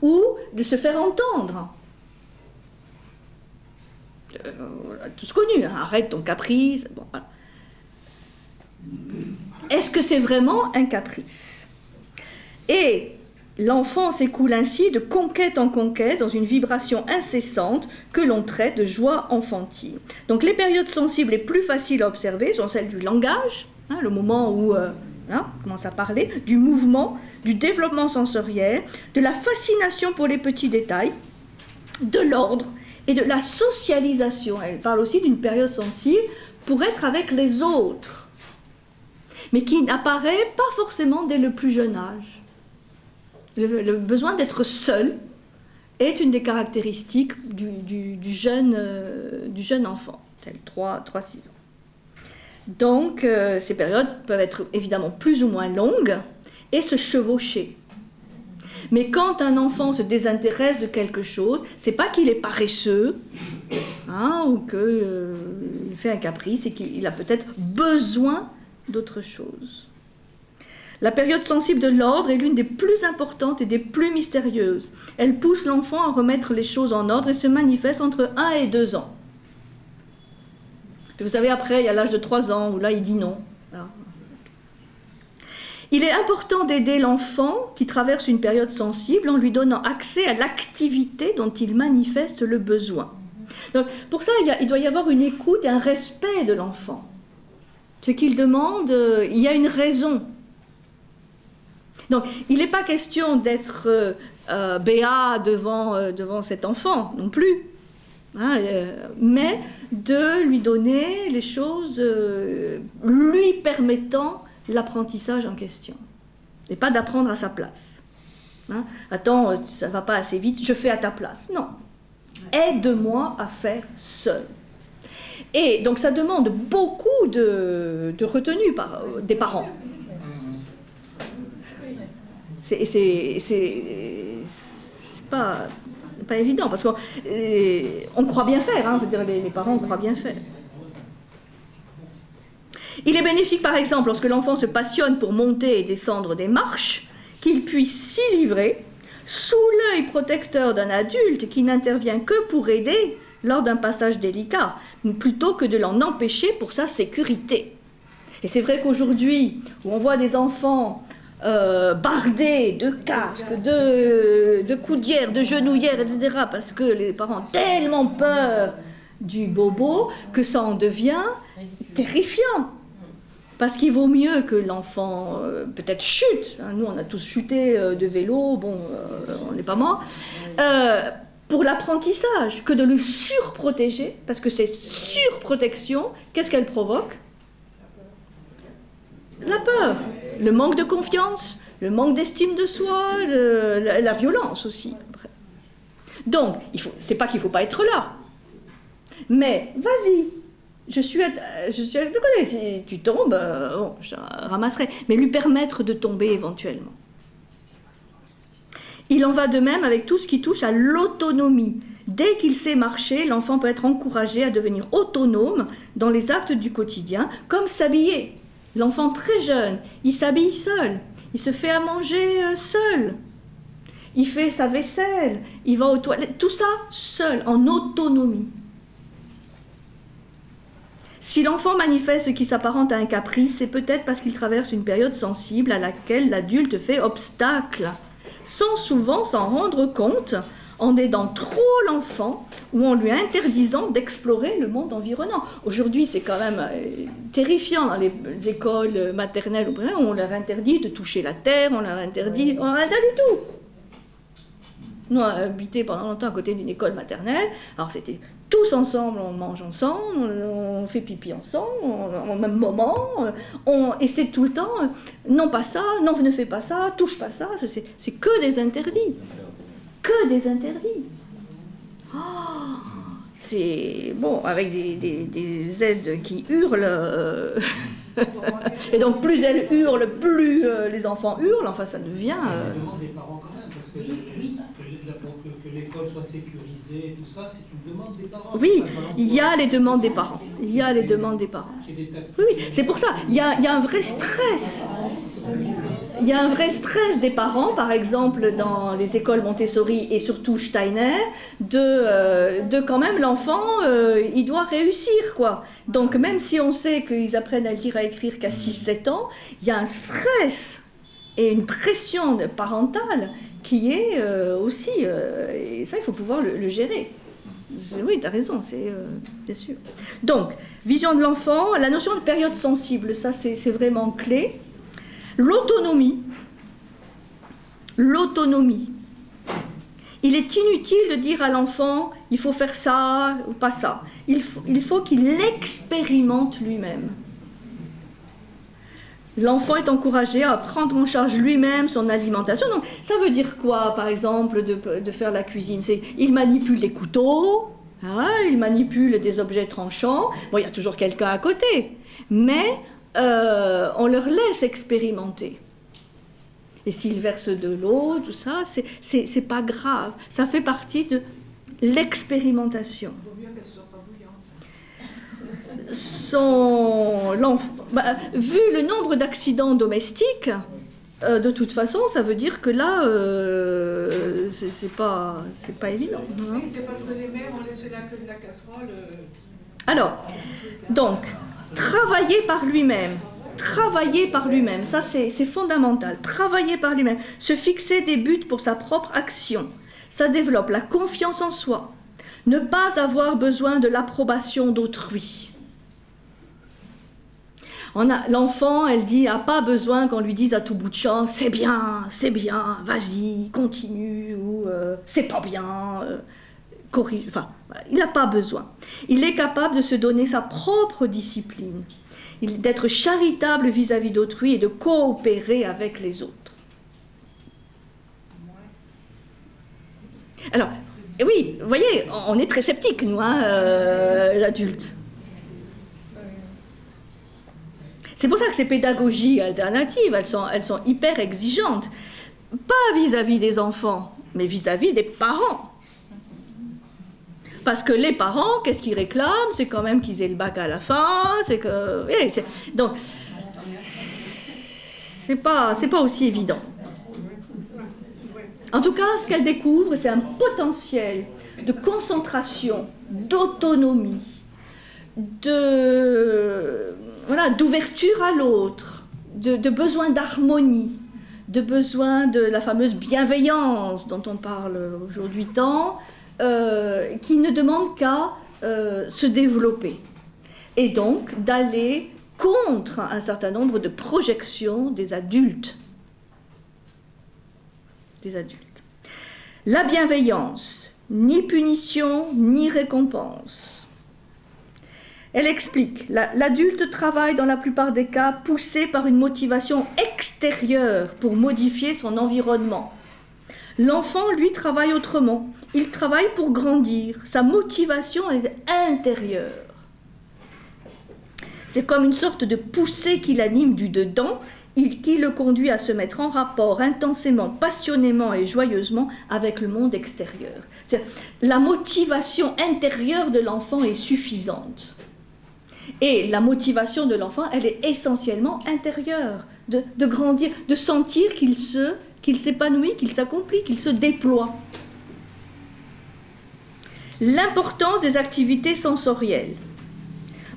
ou de se faire entendre. Tous connu, arrête ton caprice. Bon, voilà. Est-ce que c'est vraiment un caprice? Et l'enfant s'écoule ainsi de conquête en conquête dans une vibration incessante que l'on traite de joie enfantine. Donc les périodes sensibles les plus faciles à observer sont celles du langage, le moment où on commence à parler, du mouvement, du développement sensoriel, de la fascination pour les petits détails, de l'ordre et de la socialisation. Elle parle aussi d'une période sensible pour être avec les autres, mais qui n'apparaît pas forcément dès le plus jeune âge. Le besoin d'être seul est une des caractéristiques du jeune enfant, tel 3-6 ans. Donc, ces périodes peuvent être évidemment plus ou moins longues et se chevaucher. Mais quand un enfant se désintéresse de quelque chose, c'est pas qu'il est paresseux ou qu'il fait un caprice, c'est qu'il a peut-être besoin d'autre chose. La période sensible de l'ordre est l'une des plus importantes et des plus mystérieuses. Elle pousse l'enfant à remettre les choses en ordre et se manifeste entre 1 et 2 ans. Et vous savez, après, il y a l'âge de 3 ans où là, il dit non. Voilà. Il est important d'aider l'enfant qui traverse une période sensible en lui donnant accès à l'activité dont il manifeste le besoin. Donc, pour ça, il doit y avoir une écoute et un respect de l'enfant. Ce qu'il demande, il y a une raison. Donc, il n'est pas question d'être béat devant cet enfant non plus, mais de lui donner les choses lui permettant l'apprentissage en question, et pas d'apprendre à sa place. Hein? Attends, ça ne va pas assez vite, je fais à ta place. Non. Aide-moi à faire seul. Et donc ça demande beaucoup de retenue des parents. C'est pas évident, parce qu'on croit bien faire, hein, je veux dire, les parents croient bien faire. Il est bénéfique, par exemple, lorsque l'enfant se passionne pour monter et descendre des marches, qu'il puisse s'y livrer, sous l'œil protecteur d'un adulte qui n'intervient que pour aider lors d'un passage délicat, plutôt que de l'en empêcher pour sa sécurité. Et c'est vrai qu'aujourd'hui, où on voit des enfants bardés de casques, de coudières, de genouillères, etc., parce que les parents ont tellement peur du bobo que ça en devient terrifiant. Parce qu'il vaut mieux que l'enfant peut-être chute. Hein, nous, on a tous chuté de vélo, bon, on n'est pas mort. Pour l'apprentissage, que de le surprotéger, parce que cette surprotection, qu'est-ce qu'elle provoque? La peur, le manque de confiance, le manque d'estime de soi, la violence aussi. Donc, c'est pas qu'il ne faut pas être là, mais vas-y, je suis à côté, si tu tombes, bon, je te ramasserai, mais lui permettre de tomber éventuellement. Il en va de même avec tout ce qui touche à l'autonomie. Dès qu'il sait marcher, l'enfant peut être encouragé à devenir autonome dans les actes du quotidien, comme s'habiller. L'enfant très jeune, il s'habille seul, il se fait à manger seul, il fait sa vaisselle, il va aux toilettes, tout ça seul, en autonomie. Si l'enfant manifeste ce qui s'apparente à un caprice, c'est peut-être parce qu'il traverse une période sensible à laquelle l'adulte fait obstacle, sans souvent s'en rendre compte, en aidant trop l'enfant ou en lui interdisant d'explorer le monde environnant. Aujourd'hui, c'est quand même terrifiant dans les écoles maternelles, on leur interdit de toucher la terre, on leur interdit tout. Nous, on a habité pendant longtemps à côté d'une école maternelle, alors c'était tous ensemble, on mange ensemble, on fait pipi ensemble, au même moment, et c'est tout le temps, non pas ça, non ne fais pas ça, touche pas ça, c'est que des interdits. Que des interdits. Oh, c'est bon, avec des aides qui hurlent. Et donc, plus elles hurlent, plus les enfants hurlent. Enfin, ça devient. On demande des parents quand même, parce que l'école soit sécurisée, tout ça, c'est une demande des parents. Oui, il y a les demandes des parents. Il y a les demandes des parents. Oui, c'est pour ça. Il y a un vrai stress. Il y a un vrai stress des parents, par exemple, dans les écoles Montessori et surtout Steiner, de quand même l'enfant, il doit réussir, quoi. Donc, même si on sait qu'ils apprennent à lire, à écrire qu'à 6-7 ans, il y a un stress et une pression parentale qui est aussi... et ça, il faut pouvoir le gérer. Oui, tu as raison, c'est bien sûr. Donc, vision de l'enfant, la notion de période sensible, ça, c'est vraiment clé. L'autonomie. Il est inutile de dire à l'enfant, il faut faire ça ou pas ça. Il faut qu'il expérimente lui-même. L'enfant est encouragé à prendre en charge lui-même son alimentation. Donc, ça veut dire quoi, par exemple, de faire la cuisine? Il manipule des couteaux, hein, il manipule des objets tranchants. Bon, il y a toujours quelqu'un à côté, mais on leur laisse expérimenter. Et s'ils versent de l'eau, tout ça, c'est pas grave. Ça fait partie de l'expérimentation. Il vaut mieux qu'elle soit pas bouillante. Vu le nombre d'accidents domestiques, de toute façon, ça veut dire que là, c'est pas évident. Hein. C'est parce que les mères ont laissé la queue de la casserole. Alors, donc, travailler par lui-même, ça c'est fondamental, travailler par lui-même, se fixer des buts pour sa propre action, ça développe la confiance en soi, ne pas avoir besoin de l'approbation d'autrui. L'enfant, elle dit, n'a pas besoin qu'on lui dise à tout bout de champ, c'est bien, vas-y, continue, ou c'est pas bien, corrige, enfin, il n'a pas besoin. Il est capable de se donner sa propre discipline, d'être charitable vis-à-vis d'autrui et de coopérer avec les autres. Alors, oui, vous voyez, on est très sceptiques, nous, hein, les adultes. C'est pour ça que ces pédagogies alternatives, elles sont hyper exigeantes. Pas vis-à-vis des enfants, mais vis-à-vis des parents. Parce que les parents, qu'est-ce qu'ils réclament? C'est quand même qu'ils aient le bac à la fin, c'est que... Oui, donc, c'est pas aussi évident. En tout cas, ce qu'elles découvrent, c'est un potentiel de concentration, d'autonomie, d'ouverture à l'autre, de besoin d'harmonie, de besoin de la fameuse bienveillance dont on parle aujourd'hui tant, qui ne demande qu'à se développer. Et donc d'aller contre un certain nombre de projections des adultes. La bienveillance, ni punition, ni récompense. Elle explique, l'adulte travaille dans la plupart des cas poussé par une motivation extérieure pour modifier son environnement. L'enfant, lui, travaille autrement. Il travaille pour grandir. Sa motivation est intérieure. C'est comme une sorte de poussée qui l'anime du dedans, qui le conduit à se mettre en rapport intensément, passionnément et joyeusement avec le monde extérieur. La motivation intérieure de l'enfant est suffisante. Et la motivation de l'enfant, elle est essentiellement intérieure, de grandir, de sentir qu'il s'épanouit, qu'il s'accomplit, qu'il se déploie. L'importance des activités sensorielles.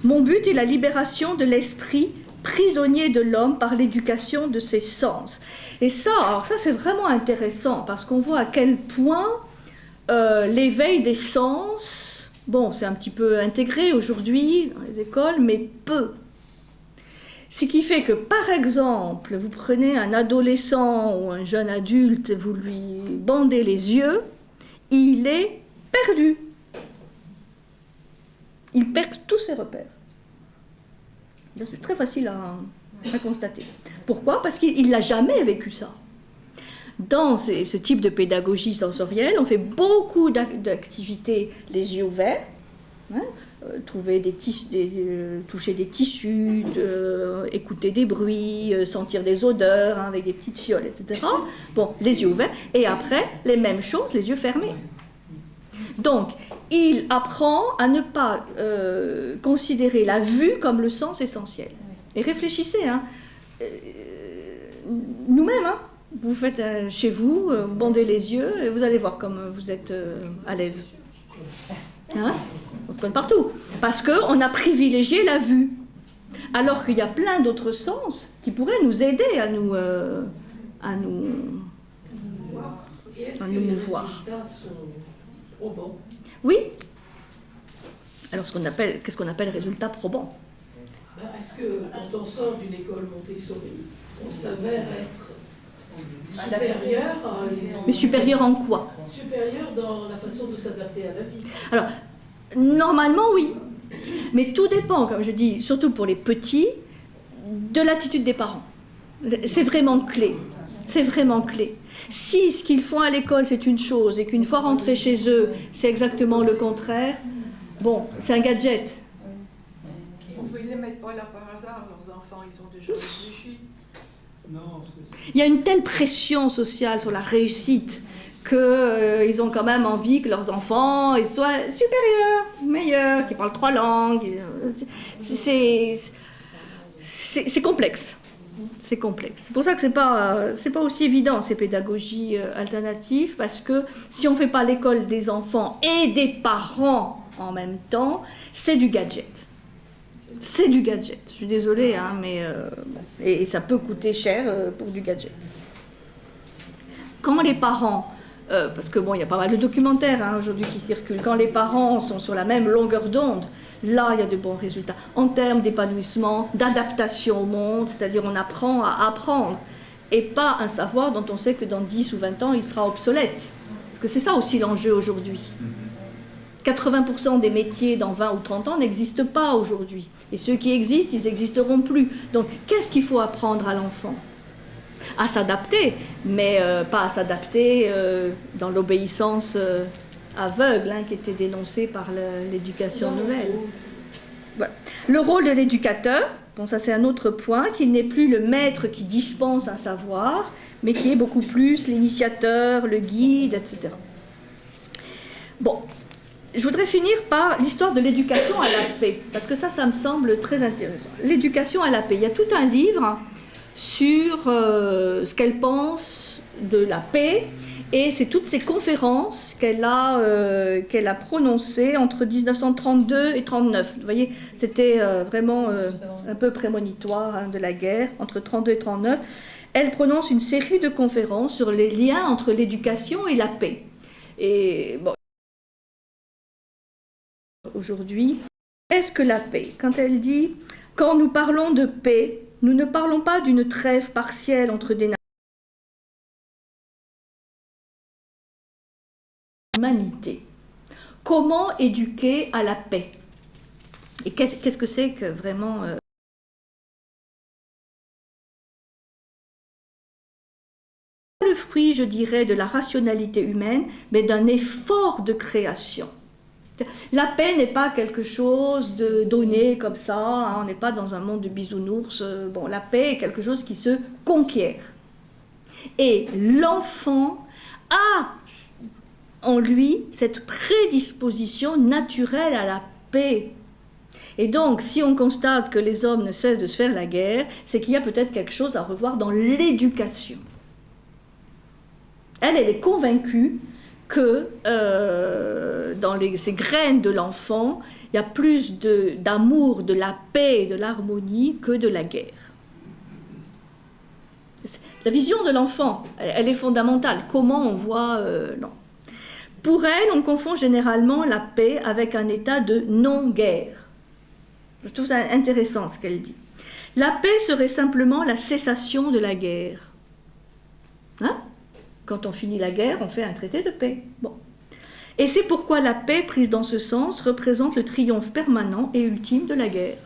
Mon but est la libération de l'esprit prisonnier de l'homme par l'éducation de ses sens. Et ça c'est vraiment intéressant parce qu'on voit à quel point l'éveil des sens, bon, c'est un petit peu intégré aujourd'hui dans les écoles, mais peu. Ce qui fait que, par exemple, vous prenez un adolescent ou un jeune adulte, vous lui bandez les yeux, il est perdu. Il perd tous ses repères. C'est très facile à constater. Pourquoi? Parce qu'il n'a jamais vécu ça. Dans ce type de pédagogie sensorielle, on fait beaucoup d'activités les yeux ouverts, hein, toucher des tissus, écouter des bruits, sentir des odeurs hein, avec des petites fioles, etc. Bon, les yeux ouverts. Et après, les mêmes choses, les yeux fermés. Donc, il apprend à ne pas considérer la vue comme le sens essentiel. Et réfléchissez, hein, nous-mêmes, hein, vous faites chez vous, vous bandez les yeux, et vous allez voir comme vous êtes à l'aise. Hein? Comme partout. Parce qu'on a privilégié la vue. Alors qu'il y a plein d'autres sens qui pourraient nous aider à nous mouvoir. Probant. Oui. Alors, qu'est-ce qu'on appelle résultat probant? Est-ce que quand on sort d'une école Montessori, on s'avère être supérieur Mais supérieur en quoi? Supérieur dans la façon de s'adapter à la vie. Alors, normalement, oui. Mais tout dépend, comme je dis, surtout pour les petits, de l'attitude des parents. C'est vraiment clé. C'est vraiment clé. Si ce qu'ils font à l'école, c'est une chose, et qu'une fois rentrés chez eux, c'est exactement le contraire, bon, c'est un gadget. Vous ne les mettre pas là par hasard, leurs enfants, ils ont déjà réfléchi. Non, Il y a une telle pression sociale sur la réussite qu'ils ont quand même envie que leurs enfants ils soient supérieurs, meilleurs, qu'ils parlent 3 langues. C'est complexe. C'est complexe. C'est pour ça que c'est pas aussi évident ces pédagogies alternatives, parce que si on ne fait pas l'école des enfants et des parents en même temps, c'est du gadget. C'est du gadget. Je suis désolée, hein, mais et ça peut coûter cher pour du gadget. Quand les parents, parce que bon, il y a pas mal de documentaires hein, aujourd'hui qui circulent, quand les parents sont sur la même longueur d'onde, là, il y a de bons résultats. En termes d'épanouissement, d'adaptation au monde, c'est-à-dire on apprend à apprendre, et pas un savoir dont on sait que dans 10 ou 20 ans, il sera obsolète. Parce que c'est ça aussi l'enjeu aujourd'hui. 80% des métiers dans 20 ou 30 ans n'existent pas aujourd'hui. Et ceux qui existent, ils n'existeront plus. Donc, qu'est-ce qu'il faut apprendre à l'enfant? à s'adapter, mais pas à s'adapter dans l'obéissance aveugle hein, qui était dénoncée par l'éducation nouvelle. Voilà. Le rôle de l'éducateur, bon ça c'est un autre point, qu'il n'est plus le maître qui dispense un savoir, mais qui est beaucoup plus l'initiateur, le guide, etc. Bon, je voudrais finir par l'histoire de l'éducation à la paix, parce que ça me semble très intéressant. L'éducation à la paix, il y a tout un livre sur ce qu'elle pense de la paix, et c'est toutes ces conférences qu'elle a prononcées entre 1932 et 1939. Vous voyez, c'était vraiment un peu prémonitoire hein, de la guerre, entre 1932 et 1939. Elle prononce une série de conférences sur les liens entre l'éducation et la paix. Et bon, aujourd'hui, est-ce que la paix, quand elle dit « Quand nous parlons de paix, nous ne parlons pas d'une trêve partielle entre des nations, humanité. Comment éduquer à la paix ?» Et qu'est-ce que c'est que vraiment... le fruit, je dirais, de la rationalité humaine, mais d'un effort de création. La paix n'est pas quelque chose de donné comme ça, hein, on n'est pas dans un monde de bisounours. Bon, la paix est quelque chose qui se conquiert. Et l'enfant a en lui cette prédisposition naturelle à la paix. Et donc, si on constate que les hommes ne cessent de se faire la guerre, c'est qu'il y a peut-être quelque chose à revoir dans l'éducation. Elle est convaincue que dans ces graines de l'enfant, il y a plus d'amour, de la paix et de l'harmonie que de la guerre. La vision de l'enfant, elle est fondamentale. Comment on voit... non. Pour elle, on confond généralement la paix avec un état de non-guerre. Je trouve ça intéressant ce qu'elle dit. La paix serait simplement la cessation de la guerre. Hein ? Quand on finit la guerre, on fait un traité de paix. Bon. Et c'est pourquoi la paix, prise dans ce sens, représente le triomphe permanent et ultime de la guerre.